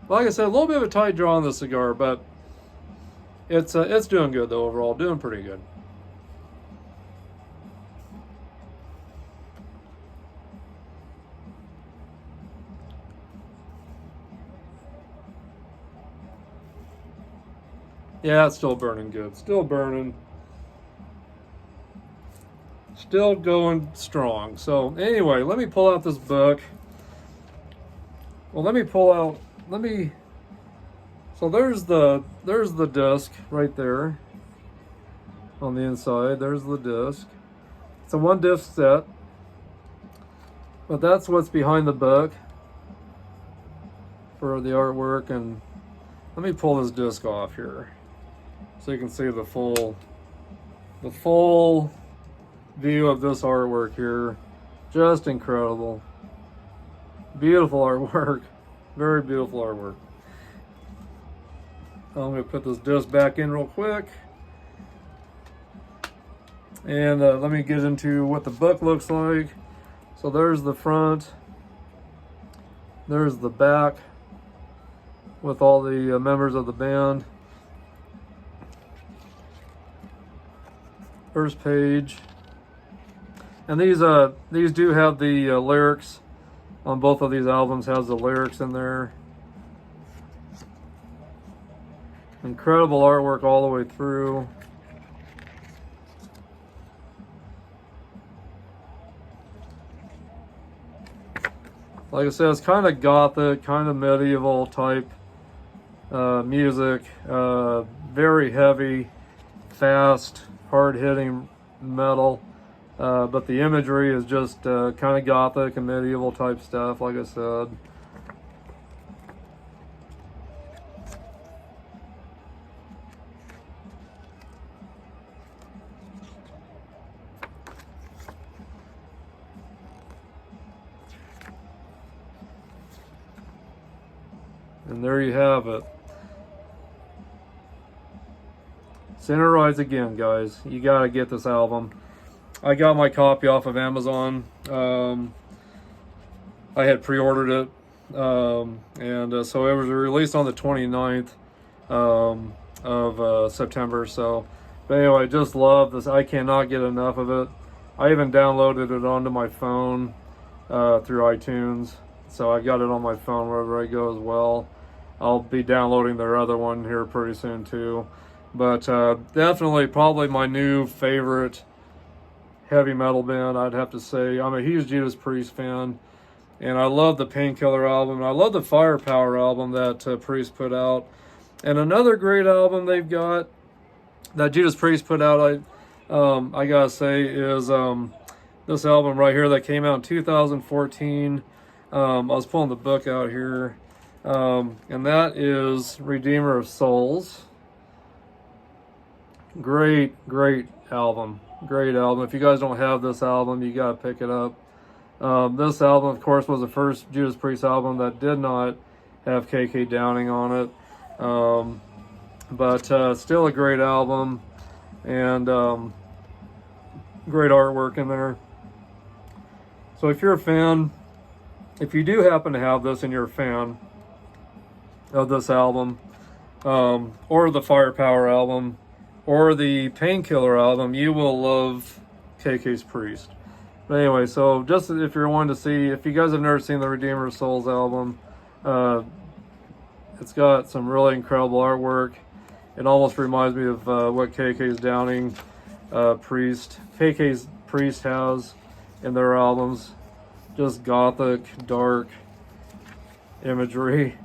Like I said, a little bit of a tight draw on the cigar, but it's doing good though overall, doing pretty good. Yeah, it's still burning good. Still burning. Still going strong. So anyway, let me pull out this book. Well, so there's the disc right there on the inside. There's the disc. It's a 1-disc set. But that's what's behind the book for the artwork. And let me pull this disc off here so you can see the full view of this artwork here. Just incredible. Beautiful artwork. Very beautiful artwork. I'm going to put this disc back in real quick. And let me get into what the book looks like. So there's the front. There's the back with all the members of the band. First page. And these do have the lyrics on both of these albums. Has the lyrics in there. Incredible artwork all the way through. Like I said, it's kind of gothic, kind of medieval type music. Very heavy, fast, hard-hitting metal. But the imagery is just kind of gothic and medieval type stuff, like I said. And there you have it. Sinner Rides Again, guys. You gotta get this album. I got my copy off of Amazon. I had pre-ordered it. And so it was released on the 29th of September. So, but anyway, just love this. I cannot get enough of it. I even downloaded it onto my phone through iTunes. So I got it on my phone wherever I go as well. I'll be downloading their other one here pretty soon too. But definitely probably my new favorite heavy metal band, I'd have to say. I'm a huge Judas Priest fan, and I love the Painkiller album, and I love the Firepower album that Priest put out. And another great album they've got that Judas Priest put out, I gotta say, is this album right here that came out in 2014. I was pulling the book out here, and that is Redeemer of Souls. Great album. Great album. If you guys don't have this album, you gotta pick it up. This album, of course, was the first Judas Priest album that did not have KK Downing on it. But still a great album, and great artwork in there. So if you're a fan, if you do happen to have this and you're a fan of this album, or the Firepower album, or the Painkiller album, you will love KK's Priest. But anyway, so just if you're wanting to see, if you guys have never seen the Redeemer of Souls album, it's got some really incredible artwork. It almost reminds me of what KK's Downing KK's Priest has in their albums. Just gothic, dark imagery.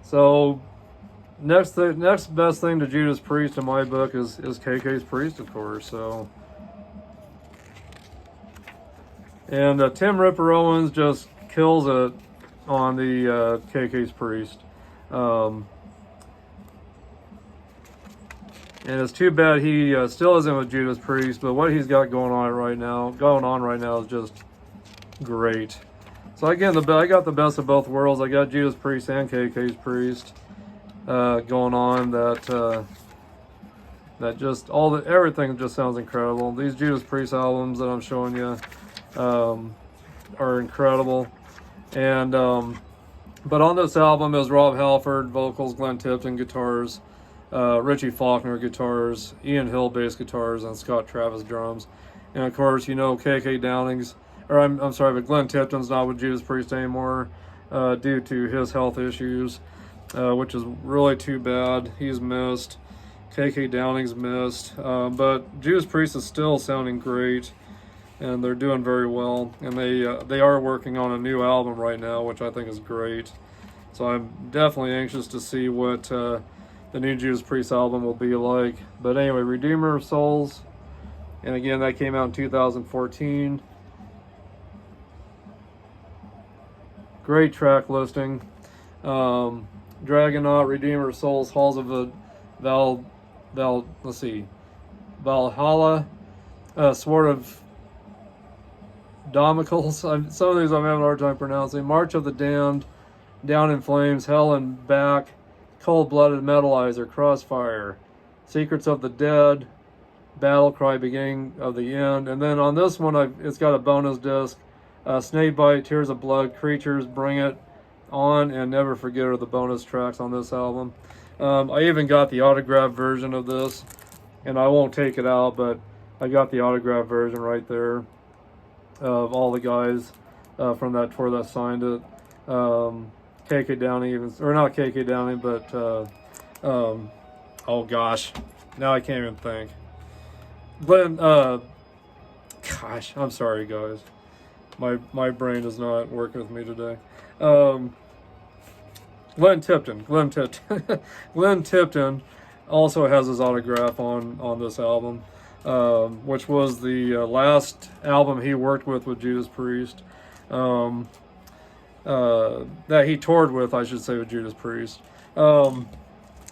So next best thing to Judas Priest in my book is KK's Priest, of course. So, and Tim Ripper Owens just kills it on the KK's Priest. And it's too bad he still isn't with Judas Priest, but what he's got going on right now is just great. So again, I got the best of both worlds. I got Judas Priest and KK's Priest going on. That just everything just sounds incredible. These Judas Priest albums that I'm showing you are incredible. And but on this album is Rob Halford vocals, Glenn Tipton guitars, Richie Faulkner guitars, Ian Hill bass guitars, and Scott Travis drums. And of course, you know, KK Downing's, or I'm sorry, but Glenn Tipton's not with Judas Priest anymore due to his health issues, which is really too bad. He's missed. KK Downing's missed. But Judas Priest is still sounding great, and they're doing very well. And they are working on a new album right now, which I think is great. So I'm definitely anxious to see what the new Judas Priest album will be like. But anyway, Redeemer of Souls, and again, that came out in 2014. Great track listing. Dragonaut, Redeemer of Souls, Halls of Valhalla, Sword of Damocles. Some of these I'm having a hard time pronouncing. March of the Damned, Down in Flames, Hell and Back, Cold-Blooded Metalizer, Crossfire, Secrets of the Dead, Battle Cry, Beginning of the End. And then on this one, it's got a bonus disc. Snakebite, Tears of Blood, Creatures, Bring It On, and Never Forget are the bonus tracks on this album. I even got the autographed version of this, and I won't take it out, but I got the autographed version right there of all the guys from that tour that signed it. KK Downing even, or not KK Downing, but oh gosh, now I can't even think. Glenn, gosh, I'm sorry guys. My brain is not working with me today. Glenn Tipton. Glenn Tipton also has his autograph on this album, which was the last album he worked with Judas Priest. That he toured with, I should say, with Judas Priest.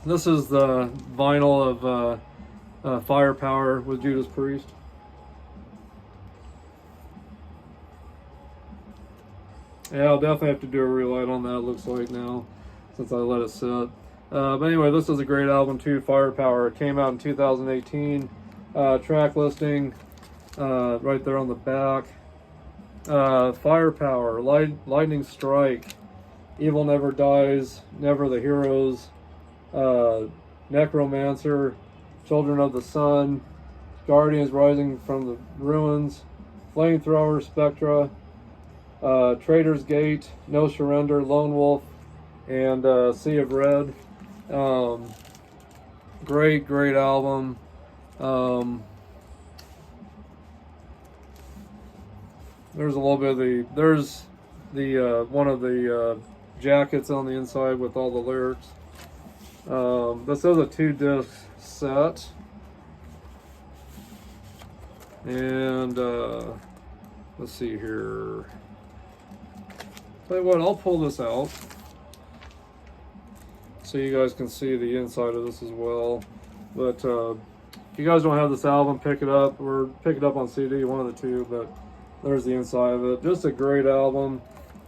This is the vinyl of Firepower with Judas Priest. Yeah, I'll definitely have to do a relight on that, looks like now, since I let it sit. But anyway, this is a great album too, Firepower. It came out in 2018. Track listing right there on the back. Firepower, Lightning Strike, Evil Never Dies, Never the Heroes, Necromancer, Children of the Sun, Guardians Rising from the Ruins, Flamethrower, Spectra, Traitor's Gate, No Surrender, Lone Wolf, and Sea of Red. Great album. There's a little bit of there's the one of the jackets on the inside with all the lyrics. This is a 2-disc set, and let's see here. Tell you what, I'll pull this out so you guys can see the inside of this as well. But if you guys don't have this album, pick it up, or pick it up on CD, one of the two. But there's the inside of it. Just a great album.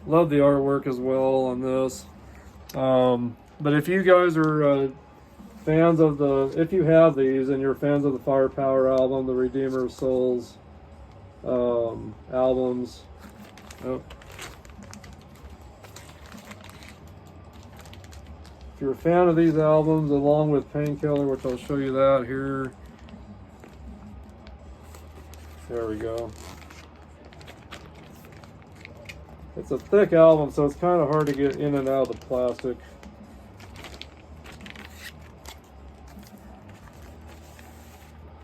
Love the artwork as well on this. But if you guys are fans of if you have these and you're fans of the Firepower album, the Redeemer of Souls albums, if you're a fan of these albums, along with Painkiller, which I'll show you that here. There we go. It's a thick album, so it's kind of hard to get in and out of the plastic.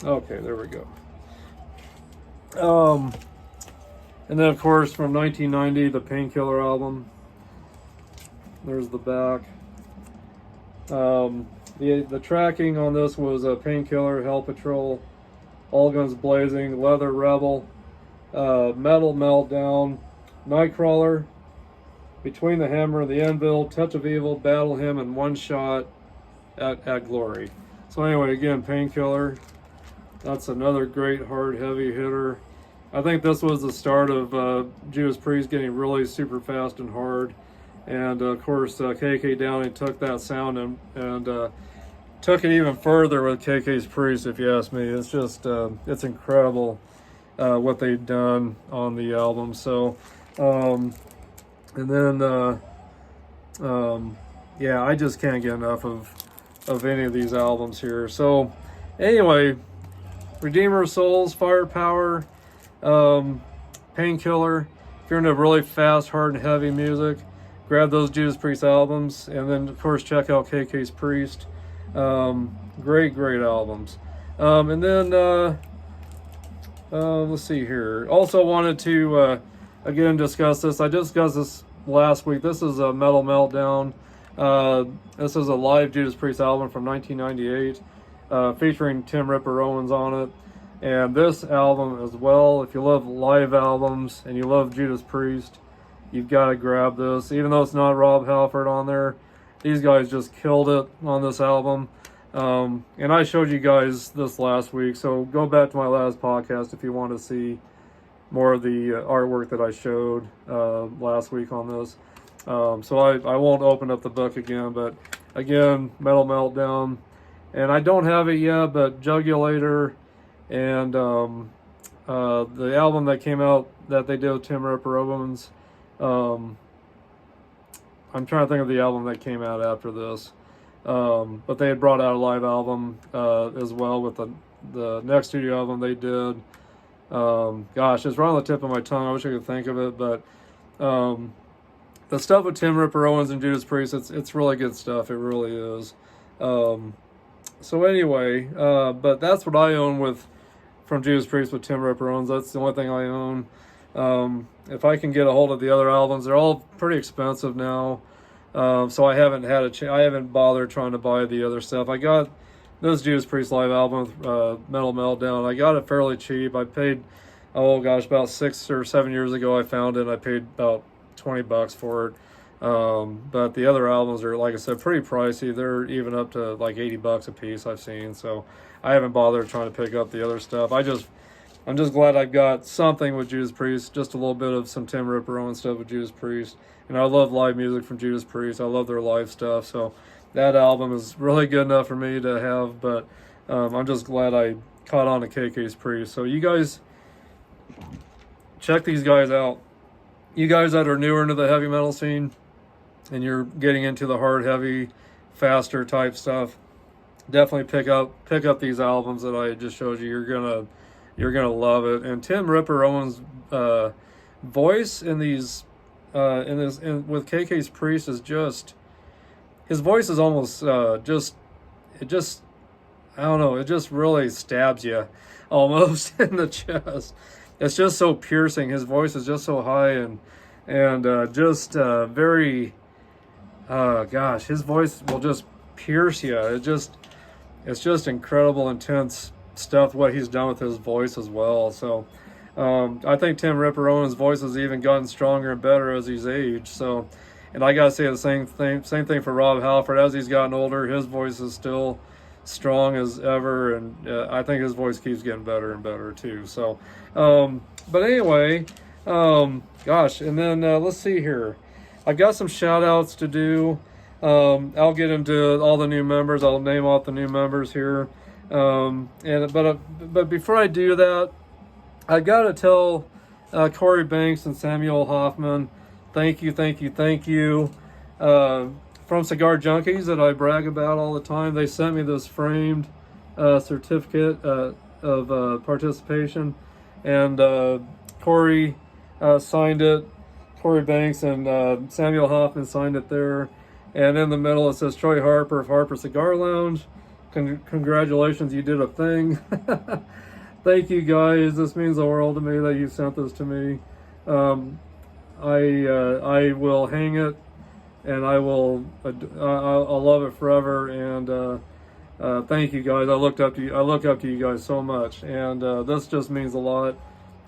Okay, there we go. And then, of course, from 1990, the Painkiller album. There's the back. The tracking on this was Painkiller, Hell Patrol, All Guns Blazing, Leather Rebel, Metal Meltdown, Nightcrawler, Between the Hammer and the Anvil, Touch of Evil, Battle Hymn, and One Shot at Glory. So anyway, again, Painkiller. That's another great hard heavy hitter. I think this was the start of Judas Priest getting really super fast and hard. And of course, KK Downing took that sound and took it even further with KK's Priest, if you ask me. It's just, it's incredible what they've done on the album. So, and then, yeah, I just can't get enough of any of these albums here. So, anyway, Redeemer of Souls, Firepower, Painkiller. If you're into really fast, hard, and heavy music, grab those Judas Priest albums, and then, of course, check out KK's Priest. Great albums. And then, let's see here. Also wanted to, again, discuss this. I discussed this last week. This is a Metal Meltdown. This is a live Judas Priest album from 1998, featuring Tim Ripper Owens on it. And this album as well, if you love live albums and you love Judas Priest, you've got to grab this. Even though it's not Rob Halford on there, these guys just killed it on this album. And I showed you guys this last week, so go back to my last podcast if you want to see more of the artwork that I showed last week on this. So I won't open up the book again, but again, Metal Meltdown. And I don't have it yet, but Jugulator and the album that came out that they did with Tim Ripper Owens. I'm trying to think of the album that came out after this. But they had brought out a live album as well with the next studio album they did. Gosh, it's right on the tip of my tongue. I wish I could think of it, but the stuff with Tim Ripper Owens and Judas Priest, it's really good stuff. It really is. So anyway, but that's what I own from Judas Priest with Tim Ripper Owens. That's the only thing I own. If I can get a hold of the other albums, they're all pretty expensive now. So I haven't I haven't bothered trying to buy the other stuff. I got this Judas Priest live album with Metal Meltdown. I got it fairly cheap. I paid, oh gosh, about 6 or 7 years ago I found it. I paid about $20 for it. But the other albums are, like I said, pretty pricey. They're even up to like $80 a piece I've seen. So I haven't bothered trying to pick up the other stuff. I'm just glad I've got something with Judas Priest, just a little bit of some Tim Ripper Owens stuff with Judas Priest. And I love live music from Judas Priest. I love their live stuff. So that album is really good enough for me to have, but I'm just glad I caught on to KK's Priest. So you guys, check these guys out. You guys that are newer into the heavy metal scene and you're getting into the hard, heavy, faster type stuff, definitely pick up these albums that I just showed you. You're gonna love it. And Tim Ripper Owens' voice with KK's Priest is just, his voice is almost I don't know, it just really stabs you almost in the chest. It's just so piercing. His voice is just so high and just very, gosh, his voice will just pierce you. It's just incredible, intense stuff what he's done with his voice as well. So I think Tim Ripperone's voice has even gotten stronger and better as he's aged. So, and I gotta say the same thing for Rob Halford. As he's gotten older, his voice is still strong as ever, and I think his voice keeps getting better and better too. So, but anyway, gosh, and then let's see here. I got some shout outs to do. I'll get into all the new members. I'll name off the new members here. But before I do that, I gotta tell Corey Banks and Samuel Hoffman, thank you from Cigar Junkies that I brag about all the time. They sent me this framed certificate of participation, and Corey signed it. Corey Banks and Samuel Hoffman signed it there, and in the middle it says Troy Harper of Harper Cigar Lounge. Congratulations, you did a thing. Thank you guys. This means the world to me that you sent this to me. I will hang it, and I'll love it forever. And thank you guys. I look up to you guys so much, and this just means a lot.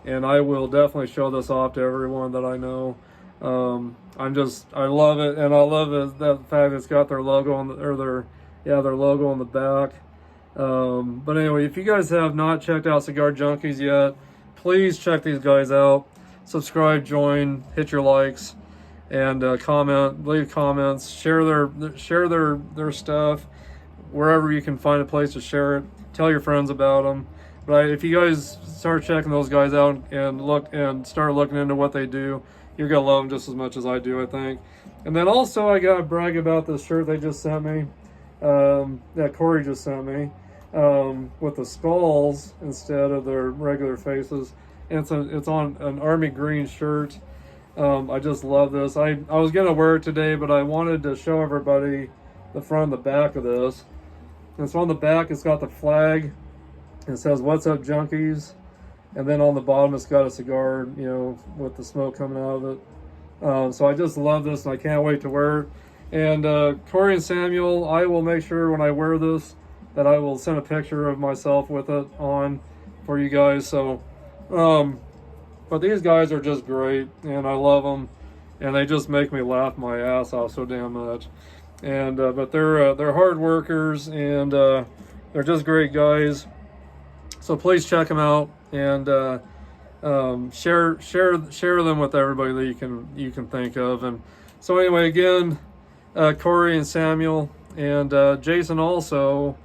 And I will definitely show this off to everyone that I know. I love it, and I love it, that fact it's got their logo on their logo on the back. But anyway, if you guys have not checked out Cigar Junkies yet, please check these guys out. Subscribe, join, hit your likes, and comment, leave comments, share their stuff wherever you can find a place to share it. Tell your friends about them. But if you guys start checking those guys out and start looking into what they do, you're gonna love them just as much as I do, I think. And then also, I gotta brag about this shirt they just sent me. That Corey just sent me, with the skulls instead of their regular faces. And it's on an army green shirt. I just love this. I was gonna wear it today, but I wanted to show everybody the front and the back of this. And so on the back, it's got the flag. It says "What's up, Junkies," and then on the bottom, it's got a cigar, with the smoke coming out of it. So I just love this, and I can't wait to wear it. And Corey and Samuel, I will make sure when I wear this that I will send a picture of myself with it on for you guys. So, but these guys are just great, and I love them, and they just make me laugh my ass off so damn much. And but they're hard workers, and they're just great guys. So please check them out, and share them with everybody that you can think of. And so anyway, again, Corey and Samuel and Jason also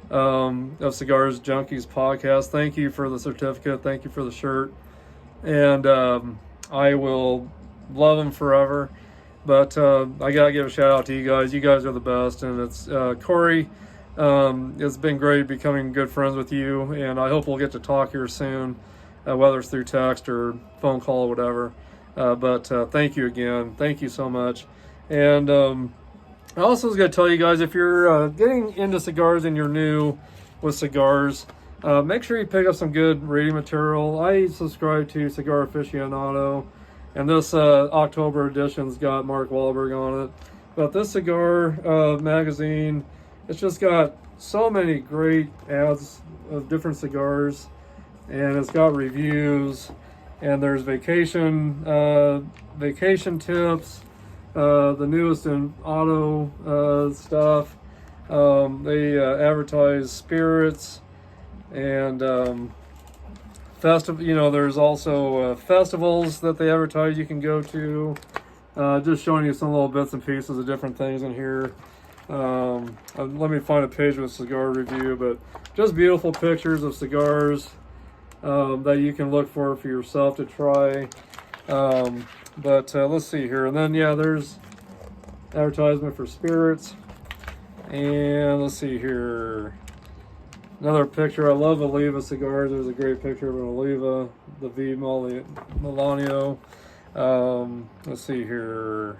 of Cigars Junkies podcast, thank you for the certificate, thank you for the shirt, and I will love them forever. But I gotta give a shout out to you guys. You guys are the best. And it's Corey, it's been great becoming good friends with you, and I hope we'll get to talk here soon, whether it's through text or phone call or whatever. But thank you again. Thank you so much. And I also was going to tell you guys, if you're getting into cigars and you're new with cigars, make sure you pick up some good reading material. I subscribe to Cigar Aficionado, and this October edition's got Mark Wahlberg on it. But this cigar magazine, it's just got so many great ads of different cigars, and it's got reviews, and there's vacation tips, the newest in auto stuff. They advertise spirits and festival. There's also festivals that they advertise you can go to. Just showing you some little bits and pieces of different things in here. Let me find a page with cigar review, but just beautiful pictures of cigars that you can look for yourself to try. But let's see here. And then, there's advertisement for spirits. And let's see here. Another picture. I love Oliva cigars. There's a great picture of an Oliva, the V Milanio. Let's see here.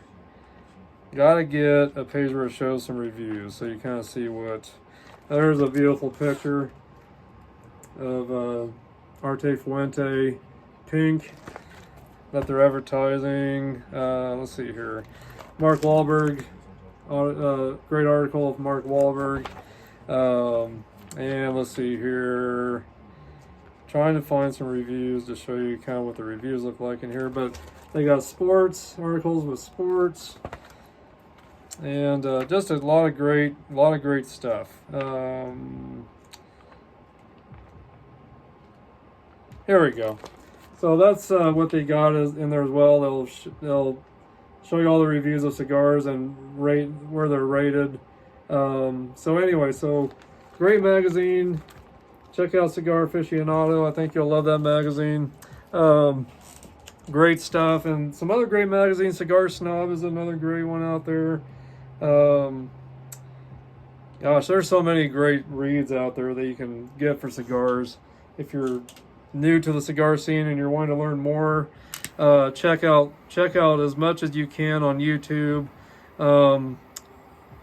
Gotta get a page where it shows some reviews so you kind of see what. There's a beautiful picture of Arte Fuente Pink that they're advertising. Let's see here. Mark Wahlberg. Great article of Mark Wahlberg. And let's see here. Trying to find some reviews to show you kind of what the reviews look like in here, but they got sports articles with sports, and just a lot of great stuff. Here we go. So that's what they got in there as well. They'll show you all the reviews of cigars and rate where they're rated. So anyway, so great magazine. Check out Cigar Aficionado. I think you'll love that magazine. Great stuff. And some other great magazines. Cigar Snob is another great one out there. Gosh, there's so many great reads out there that you can get for cigars. If you're new to the cigar scene and you're wanting to learn more, check out as much as you can on YouTube.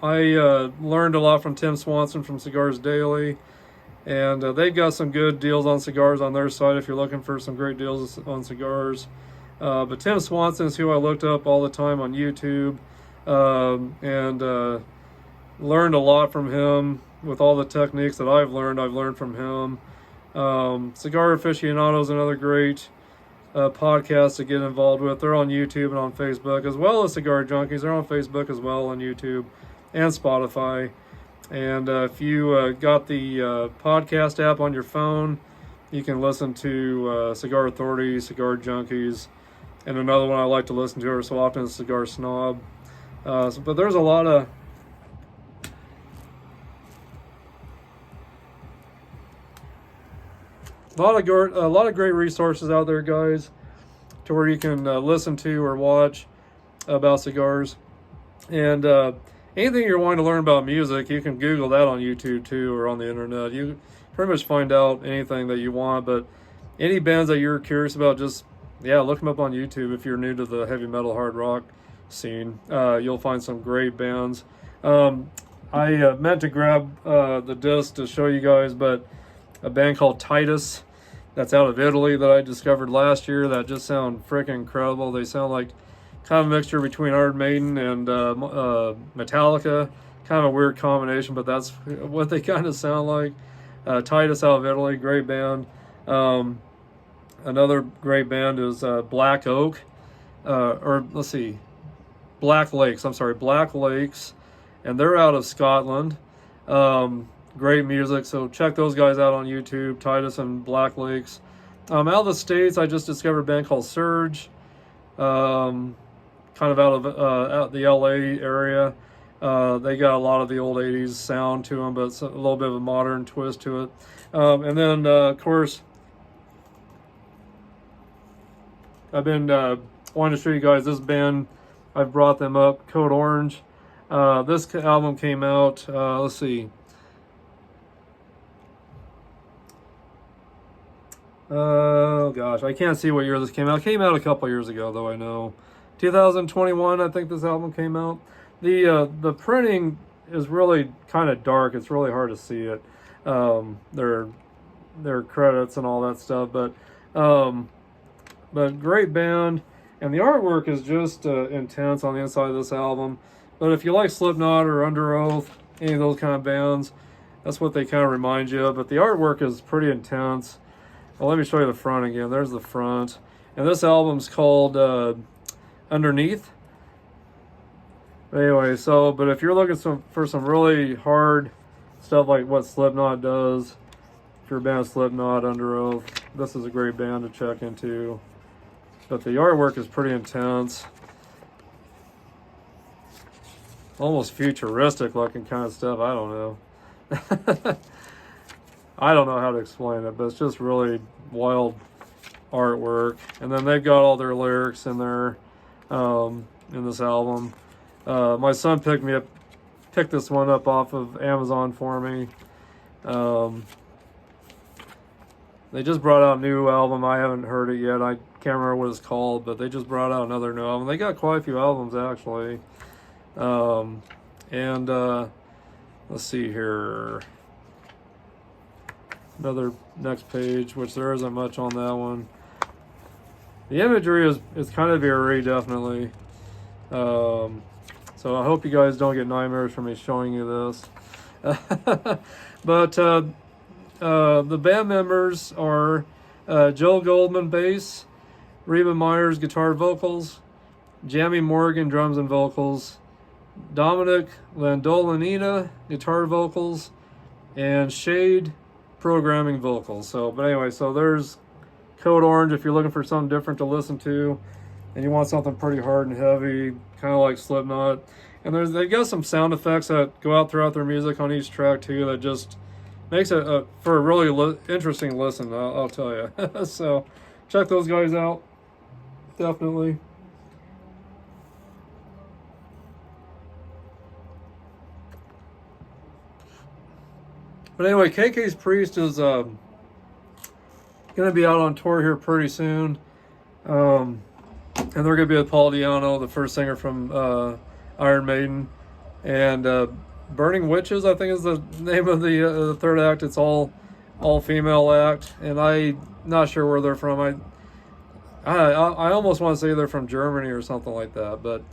I learned a lot from Tim Swanson from Cigars Daily. And they've got some good deals on cigars on their site if you're looking for some great deals on cigars. But Tim Swanson is who I looked up all the time on YouTube, and learned a lot from him with all the techniques that I've learned from him. Cigar Aficionado is another great podcast to get involved with. They're on YouTube and on Facebook, as well as Cigar Junkies. They're on Facebook as well, on YouTube and Spotify. And if you got the podcast app on your phone, you can listen to Cigar Authority, Cigar Junkies, and another one I like to listen to every so often is Cigar Snob. But there's a lot of great resources out there, guys, to where you can listen to or watch about cigars. And anything you're wanting to learn about music, you can Google that on YouTube too, or on the internet. You pretty much find out anything that you want. But any bands that you're curious about, just look them up on YouTube. If you're new to the heavy metal hard rock scene, you'll find some great bands. I meant to grab the disc to show you guys, but a band called Titus, that's out of Italy, that I discovered last year, that just sound freaking incredible. They sound like kind of a mixture between Iron Maiden and Metallica. Kind of a weird combination, but that's what they kind of sound like. Titus out of Italy, great band. Another great band is Black Oak, Black Lakes. I'm sorry, Black Lakes, and they're out of Scotland. Great music, so check those guys out on YouTube, Titus and Black Lakes. Out of the States, I just discovered a band called Surge, kind of out of the LA area. They got a lot of the old 80s sound to them, but it's a little bit of a modern twist to it. And then, of course, I've been wanting to show you guys this band. I've brought them up, Code Orange. This album came out, let's see. Oh gosh, I can't see what year this came out. It came out a couple years ago, though, I know. 2021, I think this album came out. The printing is really kind of dark. It's really hard to see it. Their credits and all that stuff, but great band, and the artwork is just intense on the inside of this album. But if you like Slipknot or Under Oath, any of those kind of bands, that's what they kind of remind you of. But the artwork is pretty intense. Well, let me show you the front again. There's the front. And this album's called Underneath. Anyway, but if you're looking for some really hard stuff like what Slipknot does, if you're a band of Slipknot, Under Oath, this is a great band to check into. But the artwork is pretty intense. Almost futuristic looking kind of stuff. I don't know. I don't know how to explain it, but it's just really wild artwork. And then they've got all their lyrics in there in this album. My son picked this one up off of Amazon for me. They just brought out a new album. I haven't heard it yet. I can't remember what it's called, but they just brought out another new album. They got quite a few albums, actually. Let's see here. Another next page, which there isn't much on that one. The imagery is kind of eerie, definitely. So I hope you guys don't get nightmares from me showing you this. But the band members are Joe Goldman bass, Reba Myers guitar vocals, Jamie Morgan drums and vocals, Dominic Landolanina guitar vocals, and Shade programming vocals. So, but anyway, so there's Code Orange if you're looking for something different to listen to and you want something pretty hard and heavy, kind of like Slipknot. And they got some sound effects that go out throughout their music on each track too that just makes it for a really interesting listen, I'll tell you. So check those guys out, definitely. But anyway, KK's Priest is going to be out on tour here pretty soon. And they're going to be with Paul Di'Anno, the first singer from Iron Maiden. And Burning Witches, I think, is the name of the third act. It's all female act. And I'm not sure where they're from. I almost want to say they're from Germany or something like that. But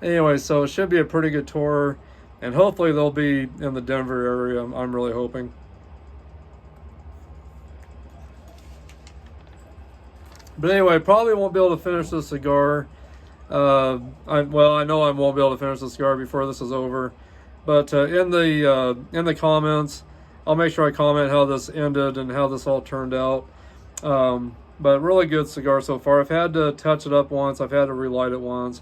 anyway, so it should be a pretty good tour. And hopefully they'll be in the Denver area. I'm really hoping. But anyway, probably won't be able to finish the cigar. I know I won't be able to finish the cigar before this is over. But in the comments, I'll make sure I comment how this ended and how this all turned out. But really good cigar so far. I've had to touch it up once. I've had to relight it once.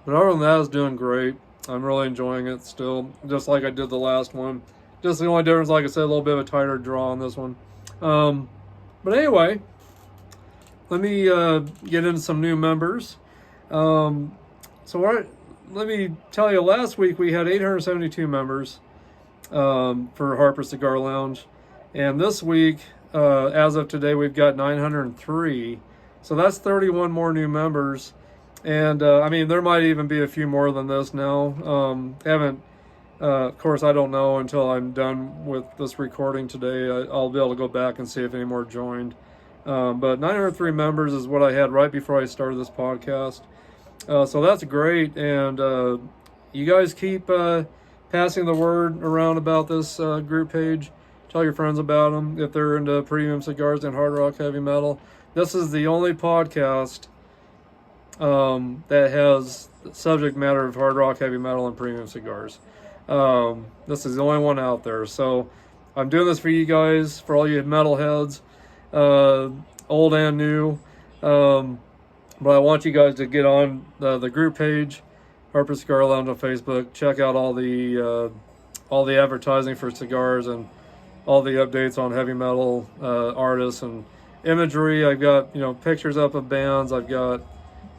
But other than that, it's doing great. I'm really enjoying it still, just like I did the last one. Just the only difference, like I said, a little bit of a tighter draw on this one. But anyway, let me get into some new members. Let me tell you, last week we had 872 members for Harper Cigar Lounge. And this week, as of today, we've got 903. So that's 31 more new members. And I mean, there might even be a few more than this now. Of course, I don't know until I'm done with this recording today. I'll be able to go back and see if any more joined. But 903 members is what I had right before I started this podcast. So that's great. And you guys keep passing the word around about this group page. Tell your friends about them if they're into premium cigars and hard rock heavy metal. This is the only podcast that has the subject matter of hard rock, heavy metal, and premium cigars. This is the only one out there. So I'm doing this for you guys, for all you metalheads, old and new. But I want you guys to get on the group page, Harper Cigar Lounge on Facebook. Check out all the advertising for cigars and all the updates on heavy metal artists and imagery. I've got pictures up of bands. I've got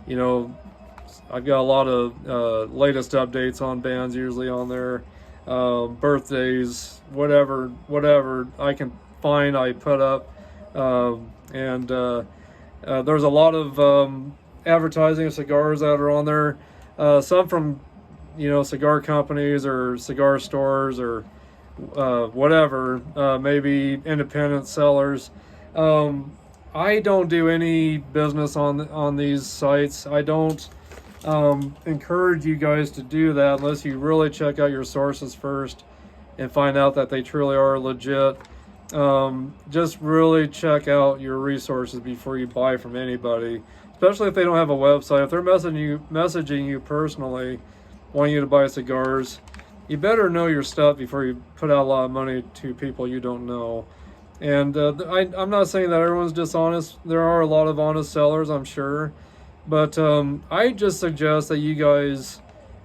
a lot of latest updates on bands usually on there, birthdays, whatever I can find, I put up, and there's a lot of advertising of cigars that are on there, some from cigar companies or cigar stores or whatever, maybe independent sellers. I don't do any business on these sites. I don't encourage you guys to do that unless you really check out your sources first and find out that they truly are legit. Just really check out your resources before you buy from anybody, especially if they don't have a website. If they're messaging you personally, wanting you to buy cigars, you better know your stuff before you put out a lot of money to people you don't know. And I'm not saying that everyone's dishonest. There are a lot of honest sellers, I'm sure. But I just suggest that you guys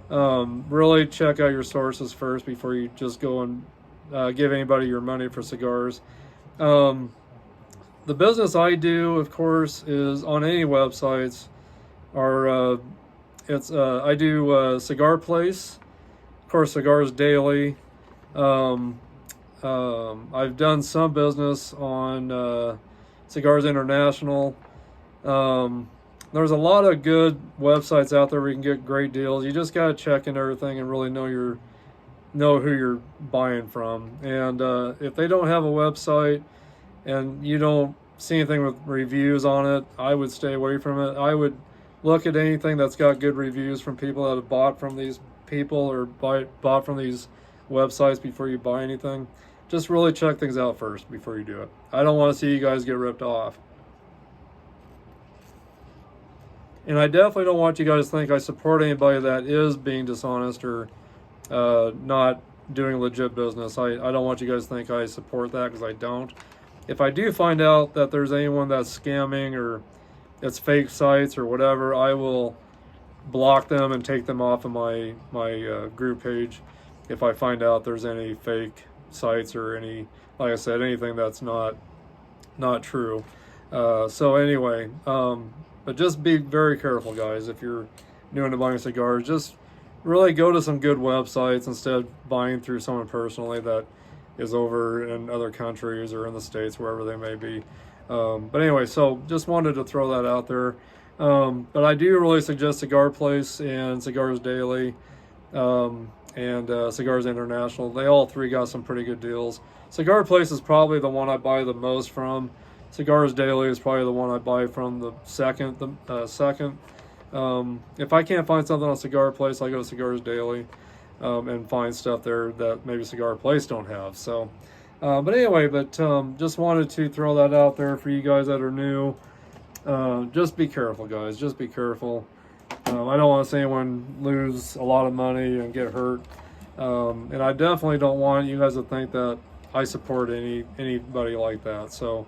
really check out your sources first before you just go and give anybody your money for cigars. The business I do, of course, is on any websites. I do Cigar Place, of course, Cigars Daily. I've done some business on Cigars International. There's a lot of good websites out there where you can get great deals. You just got to check in everything and really know who you're buying from. And if they don't have a website and you don't see anything with reviews on it, I would stay away from it. I would look at anything that's got good reviews from people that have bought from these people or bought from these websites before you buy anything. just really check things out first before you do it. I don't want to see you guys get ripped off. And I definitely don't want you guys to think I support anybody that is being dishonest or not doing legit business. I don't want you guys to think I support that, because I don't. If I do find out that there's anyone that's scamming or it's fake sites or whatever, I will block them and take them off of my group page if I find out there's any fake sites or any, like I said, anything that's not true. So anyway, but just be very careful, guys. If you're new into buying cigars, just really go to some good websites instead of buying through someone personally that is over in other countries or in the States, wherever they may be. But anyway, so just wanted to throw that out there. But I do really suggest Cigar Place and Cigars Daily and Cigars International. They all three got some pretty good deals. Cigar Place is probably the one I buy the most from. Cigars Daily is probably the one I buy from the second. If I can't find something on Cigar Place, I go to Cigars Daily and find stuff there that maybe Cigar Place don't have. So, but anyway, just wanted to throw that out there for you guys that are new. Just be careful, guys. Just be careful. I don't want to see anyone lose a lot of money and get hurt. And I definitely don't want you guys to think that I support anybody like that. So,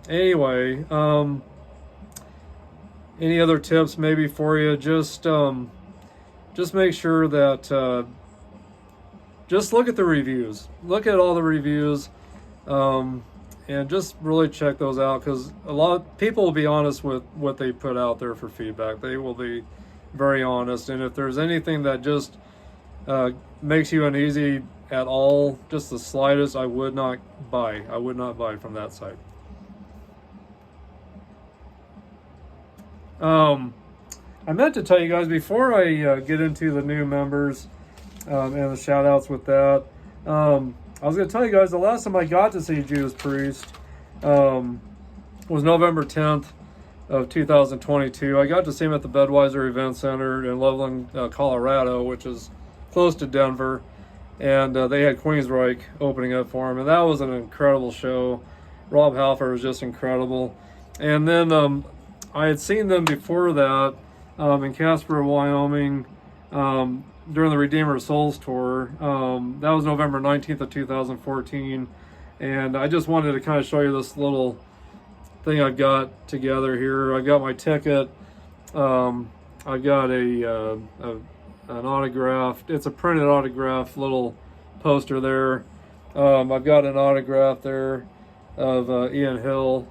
anyway, any other tips maybe for you? Just make sure that just look at the reviews. Look at all the reviews, and just really check those out, because a lot of people will be honest with what they put out there for feedback. They will be very honest, and if there's anything that just makes you uneasy at all, just the slightest, I would not buy. I would not buy from that site. I meant to tell you guys before I get into the new members and the shout outs with that. I was going to tell you guys the last time I got to see Judas Priest was November 10th of 2022. I got to see him at the Budweiser Event Center in Loveland, Colorado, which is close to Denver. And they had Queensryche opening up for him. And that was an incredible show. Rob Halford was just incredible. And then I had seen them before that in Casper, Wyoming, during the Redeemer of Souls tour. That was November 19th of 2014. And I just wanted to kind of show you this little thing I've got together here. I've got my ticket. I've got an autograph. It's a printed autograph little poster there. I've got an autograph there of Ian Hill.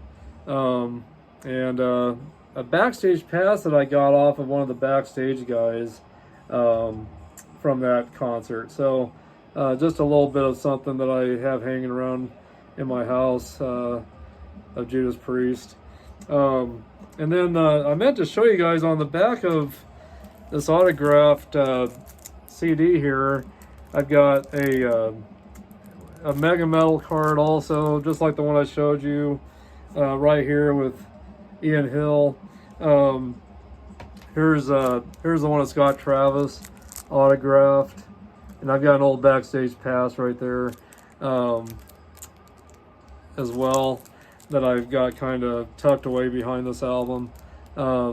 And a backstage pass that I got off of one of the backstage guys from that concert. So just a little bit of something that I have hanging around in my house of Judas Priest. And then I meant to show you guys on the back of this autographed CD here, I've got a Mega Metal card also, just like the one I showed you right here with Ian Hill. Here's the one of Scott Travis autographed, and I've got an old backstage pass right there as well that I've got kind of tucked away behind this album.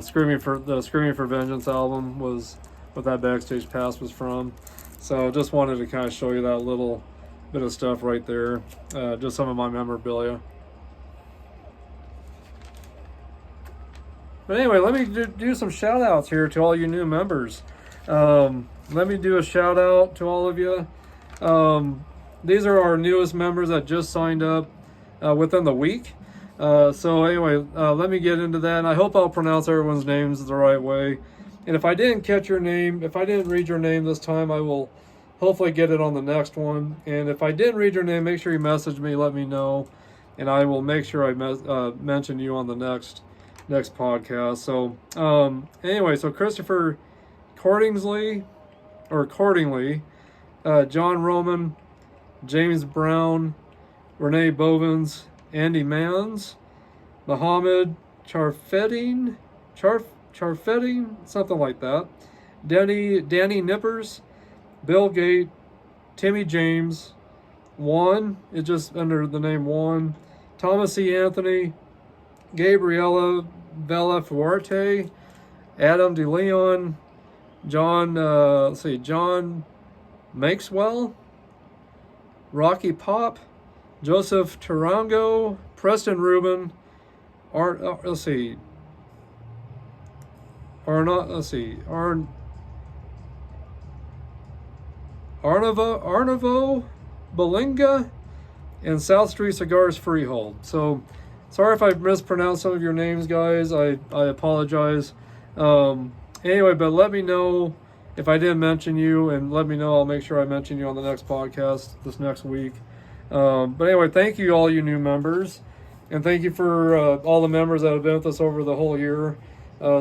Screaming for Vengeance album was what that backstage pass was from. So just wanted to kind of show you that little bit of stuff right there, just some of my memorabilia. But anyway, let me do some shout outs here to all you new members. Let me do a shout out to all of you. These are our newest members that just signed up within the week. So anyway, let me get into that. And I hope I'll pronounce everyone's names the right way. And if I didn't catch your name, if I didn't read your name this time, I will hopefully get it on the next one. And if I didn't read your name, make sure you message me, let me know. And I will make sure I mention you on the next podcast. So anyway, so Christopher Cordingsley, John Roman, James Brown, Renee Bovins, Andy Mans, Mohammed Charfedding, something like that, Danny Nippers, Bill Gate, Timmy James, Juan, it's just under the name Juan. Thomas E. Anthony, Gabriela Bellafuerte, Adam DeLeon, John, John Makeswell, Rocky Pop, Joseph Tarango, Preston Rubin, Arnova, Belinga, and South Street Cigars Freehold. So, sorry if I mispronounced some of your names, guys. I apologize. Anyway, but let me know if I didn't mention you, and let me know. I'll make sure I mention you on the next podcast this next week. But anyway, thank you, all you new members. And thank you for all the members that have been with us over the whole year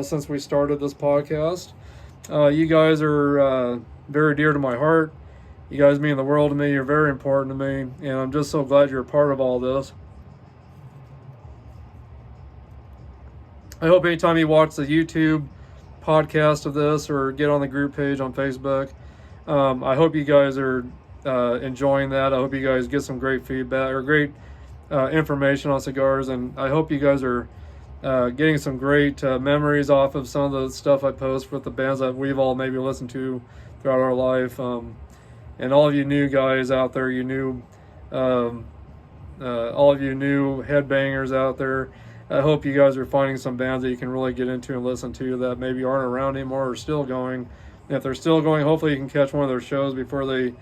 since we started this podcast. You guys are very dear to my heart. You guys mean the world to me. You're very important to me. And I'm just so glad you're a part of all this. I hope anytime you watch the YouTube podcast of this or get on the group page on Facebook, I hope you guys are enjoying that. I hope you guys get some great feedback or great information on cigars, and I hope you guys are getting some great memories off of some of the stuff I post with the bands that we've all maybe listened to throughout our life. And all of you new guys out there, all of you new headbangers out there, I hope you guys are finding some bands that you can really get into and listen to that maybe aren't around anymore or still going. And if they're still going, hopefully you can catch one of their shows before they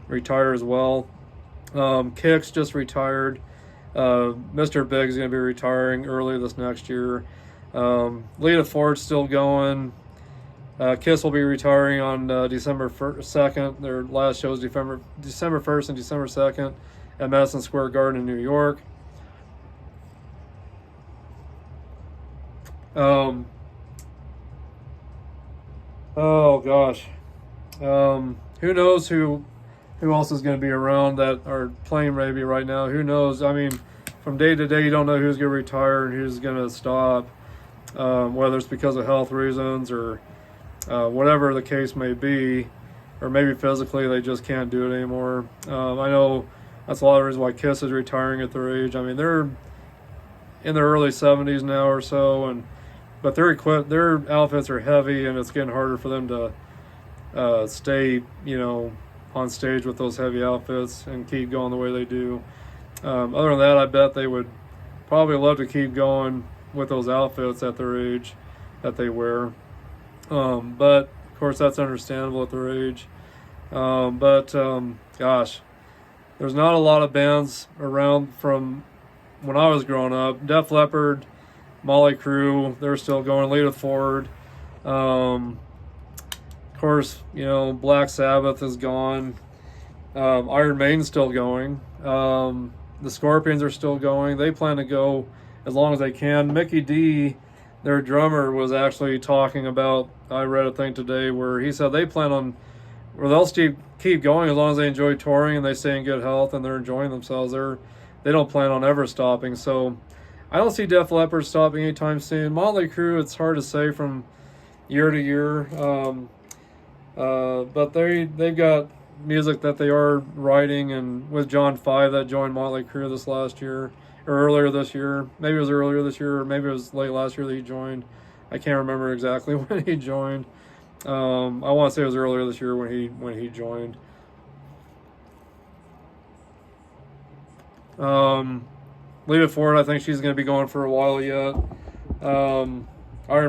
retire as well. Kix just retired. Mr. Big's going to be retiring early this next year. Lita Ford's still going. Kiss will be retiring on December 2nd. Their last show is December 1st and December 2nd at Madison Square Garden in New York. Oh gosh. Who knows who else is going to be around that are playing maybe right now? Who knows? I mean, from day to day, you don't know who's going to retire and who's going to stop, whether it's because of health reasons or whatever the case may be, or maybe physically they just can't do it anymore. I know that's a lot of the reasons why Kiss is retiring at their age. I mean, they're in their early 70s now or so, but their outfits are heavy, and it's getting harder for them to stay, on stage with those heavy outfits and keep going the way they do. Other than that, I bet they would probably love to keep going with those outfits at their age that they wear. But of course that's understandable at their age. Gosh, there's not a lot of bands around from when I was growing up. Def Leppard, Motley Crue, they're still going. Lita Ford. Of course, Black Sabbath is gone. Iron Maiden's still going. The Scorpions are still going. They plan to go as long as they can. Mickey D, their drummer, was actually talking about, I read a thing today where he said they'll keep going as long as they enjoy touring and they stay in good health and they're enjoying themselves. They don't plan on ever stopping. So I don't see Def Leppard stopping anytime soon. Motley Crue, it's hard to say from year to year. But they've got music that they are writing, and with John 5 that joined Motley Crue this last year, or earlier this year. Maybe it was earlier this year, or maybe it was late last year that he joined. I can't remember exactly when he joined. I want to say it was earlier this year when he joined. Lita Ford, I think she's going to be going for a while yet. Iron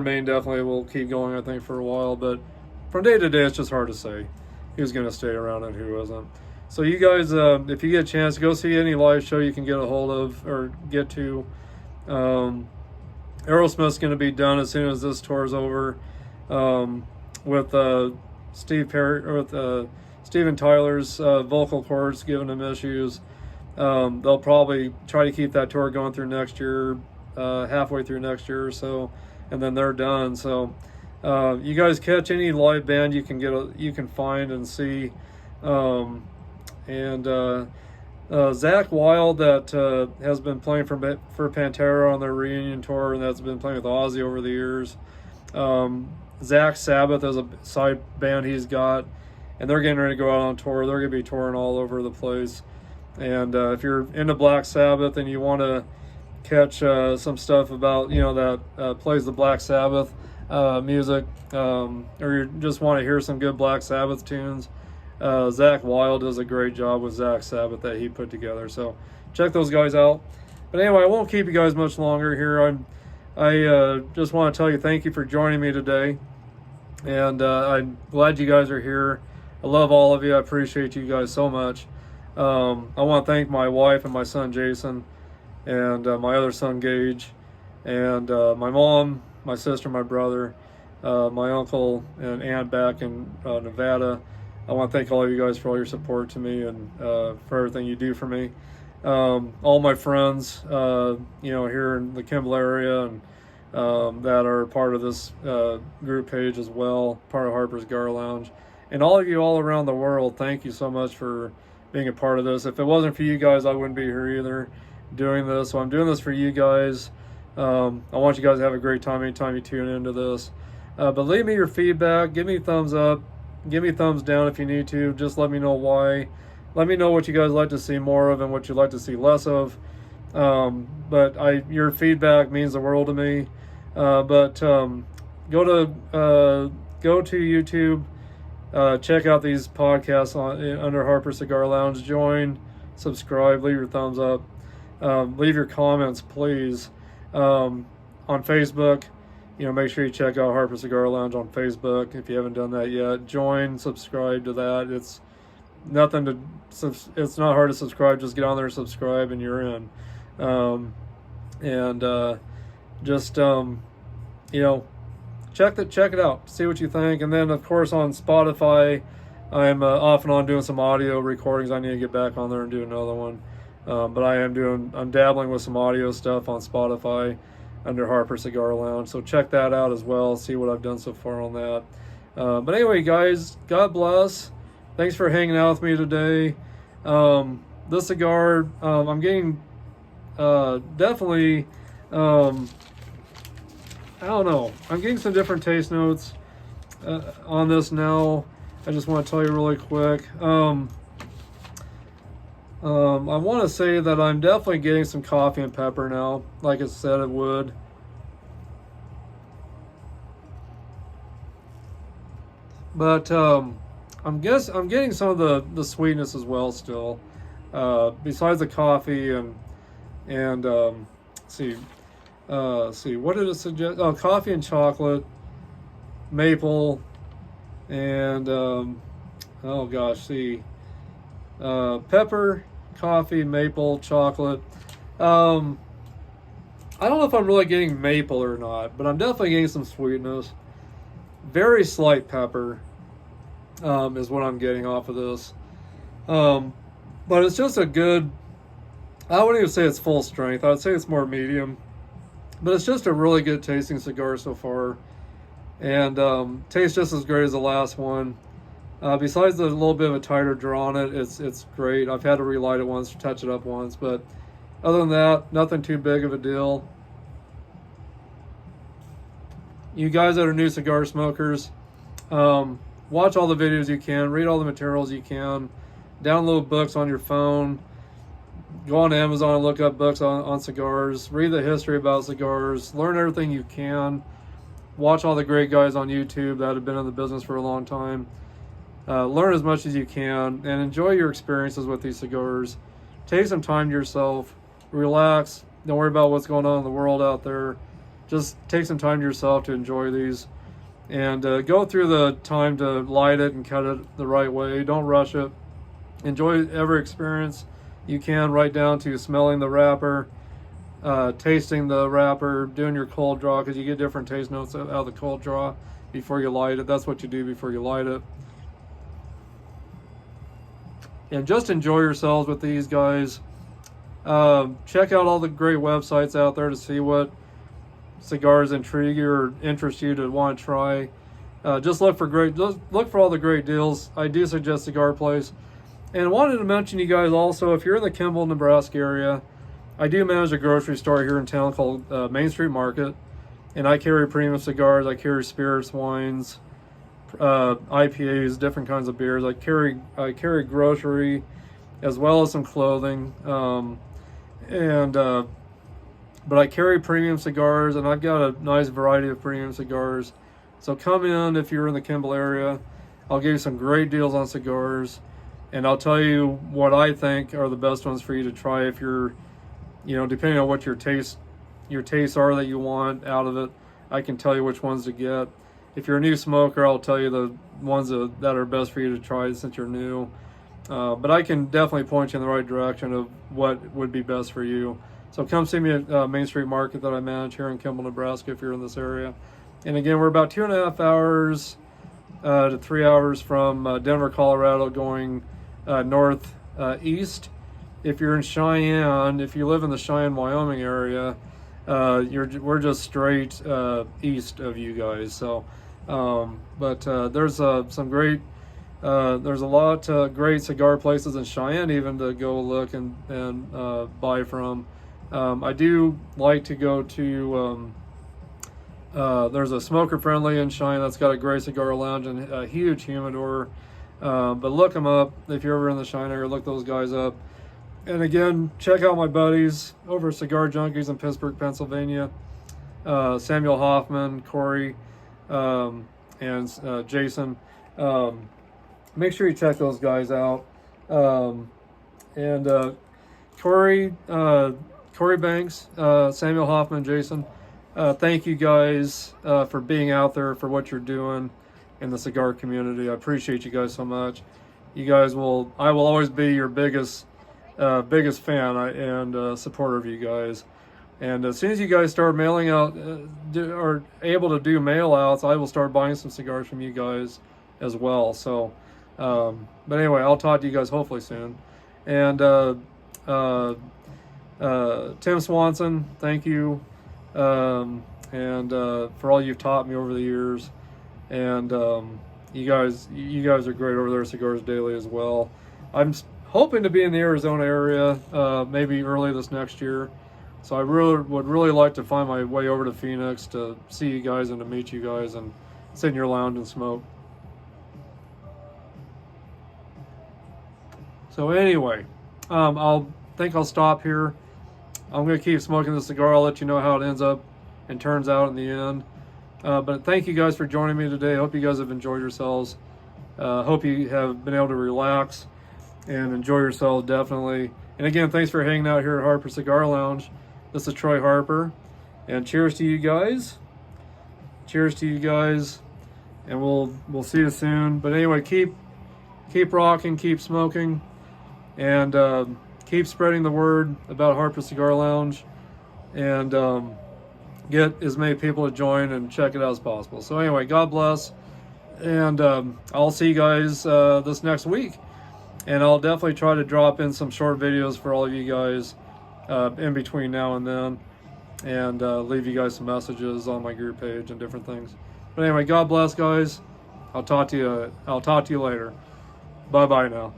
Maiden definitely will keep going, I think, for a while, but from day to day, it's just hard to say who's going to stay around and who isn't. So you guys, if you get a chance, go see any live show you can get a hold of or get to. Aerosmith's going to be done as soon as this tour's over. With Steven Tyler's vocal cords giving him issues. They'll probably try to keep that tour going through next year, halfway through next year or so, and then they're done. So you guys catch any live band you can find and see. Zach Wilde, that has been playing for Pantera on their reunion tour, and that's been playing with Ozzy over the years. Zach Sabbath is a side band he's got, and they're getting ready to go out on tour. They're going to be touring all over the place. And if you're into Black Sabbath and you want to catch some stuff about, that plays the Black Sabbath music, or you just want to hear some good Black Sabbath tunes, Zach Wild does a great job with Zach Sabbath that he put together. So check those guys out. But anyway, I won't keep you guys much longer here. I just want to tell you thank you for joining me today. And I'm glad you guys are here. I love all of you. I appreciate you guys so much. I want to thank my wife and my son Jason, and my other son Gage, and my mom, my sister, my brother, my uncle and aunt back in Nevada. I want to thank all of you guys for all your support to me and for everything you do for me. All my friends, here in the Kimball area and that are part of this group page as well, part of Harper's Cigar Lounge. And all of you all around the world, thank you so much for being a part of this. If it wasn't for you guys, I wouldn't be here either doing this. So I'm doing this for you guys. I want you guys to have a great time anytime you tune into this. But leave me your feedback. Give me a thumbs up. Give me a thumbs down if you need to. Just let me know why. Let me know what you guys like to see more of and what you'd like to see less of. But your feedback means the world to me. But go to YouTube. Check out these podcasts under Harper Cigar Lounge. Join, subscribe, leave your thumbs up. Leave your comments, please. On Facebook, make sure you check out Harper Cigar Lounge on Facebook if you haven't done that yet. Join, subscribe to that. It's not hard to subscribe. Just get on there, subscribe, and you're in. Check it out, see what you think. And then of course on Spotify, I'm off and on doing some audio recordings. I need to get back on there and do another one. But I'm dabbling with some audio stuff on Spotify under Harper Cigar Lounge. So check that out as well. See what I've done so far on that. But anyway, guys, God bless. Thanks for hanging out with me today. This cigar, I'm getting definitely, I don't know. I'm getting some different taste notes on this now. I just want to tell you really quick. I want to say that I'm definitely getting some coffee and pepper now, like it said it would. But I'm getting some of the sweetness as well still. Besides the coffee and see, what did it suggest? Oh, coffee and chocolate, maple, and pepper, coffee, maple, chocolate. I don't know if I'm really getting maple or not, but I'm definitely getting some sweetness. Very slight pepper is what I'm getting off of this. But it's just a good, I wouldn't even say it's full strength. I would say it's more medium. But it's just a really good tasting cigar so far. And tastes just as great as the last one. Besides the little bit of a tighter draw on it, it's great. I've had to relight it once, touch it up once. But other than that, nothing too big of a deal. You guys that are new cigar smokers, watch all the videos you can, read all the materials you can, download books on your phone, go on Amazon and look up books on cigars, read the history about cigars, learn everything you can, watch all the great guys on YouTube that have been in the business for a long time. Learn as much as you can and enjoy your experiences with these cigars. Take some time to yourself, relax, don't worry about what's going on in the world out there. Just take some time to yourself to enjoy these, and go through the time to light it and cut it the right way. Don't rush it. Enjoy every experience you can, right down to smelling the wrapper, tasting the wrapper, doing your cold draw, because you get different taste notes out of the cold draw before you light it. That's what you do before you light it. And just enjoy yourselves with these guys. Check out all the great websites out there to see what cigars intrigue you or interest you to want to try. Just look for all the great deals. I do suggest Cigar Place. And wanted to mention you guys also, if you're in the Kimball, Nebraska area, I do manage a grocery store here in town called Main Street Market, and I carry premium cigars. I carry spirits, wines, IPAs, different kinds of beers. I carry grocery as well as some clothing. But I carry premium cigars, and I've got a nice variety of premium cigars. So come in if you're in the Kimball area. I'll give you some great deals on cigars, and I'll tell you what I think are the best ones for you to try if you're, depending on what your tastes are that you want out of it. I can tell you which ones to get. If you're a new smoker, I'll tell you the ones that are best for you to try since you're new. But I can definitely point you in the right direction of what would be best for you. So come see me at Main Street Market that I manage here in Kimball, Nebraska, if you're in this area. And again, we're about 2.5 hours to 3 hours from Denver, Colorado, going northeast. If you're in Cheyenne, if you live in the Cheyenne, Wyoming area, we're just straight east of you guys. So, but there's some great. There's a lot of great cigar places in Cheyenne even to go look and buy from. I do like to go to, there's a Smoker Friendly in Cheyenne that's got a great cigar lounge and a huge humidor. But look them up if you're ever in the Cheyenne area, look those guys up. And again, check out my buddies over at Cigar Junkies in Pittsburgh, Pennsylvania. Samuel Hoffman, Corey, and Jason. Make sure you check those guys out. Corey Banks, Samuel Hoffman, Jason, thank you guys for being out there, for what you're doing in the cigar community. I appreciate you guys so much. I will always be your biggest fan and supporter of you guys. And as soon as you guys start mailing out or able to do mail outs, I will start buying some cigars from you guys as well. So, but anyway, I'll talk to you guys hopefully soon. And Tim Swanson, thank you, and for all you've taught me over the years. And you guys are great over there at Cigars Daily as well. I'm hoping to be in the Arizona area maybe early this next year. So I would really like to find my way over to Phoenix to see you guys and to meet you guys and sit in your lounge and smoke. So anyway, I'll stop here. I'm going to keep smoking the cigar. I'll let you know how it ends up and turns out in the end. But thank you guys for joining me today. I hope you guys have enjoyed yourselves. Hope you have been able to relax and enjoy yourselves, definitely. And again, thanks for hanging out here at Harper Cigar Lounge. This is Troy Harper, and cheers to you guys. Cheers to you guys, and we'll see you soon. But anyway, keep rocking, keep smoking, and keep spreading the word about Harper Cigar Lounge, and get as many people to join and check it out as possible. So anyway, God bless, and I'll see you guys this next week. And I'll definitely try to drop in some short videos for all of you guys in between now and then, and leave you guys some messages on my group page and different things. But anyway, God bless, guys. I'll talk to you later. Bye bye now.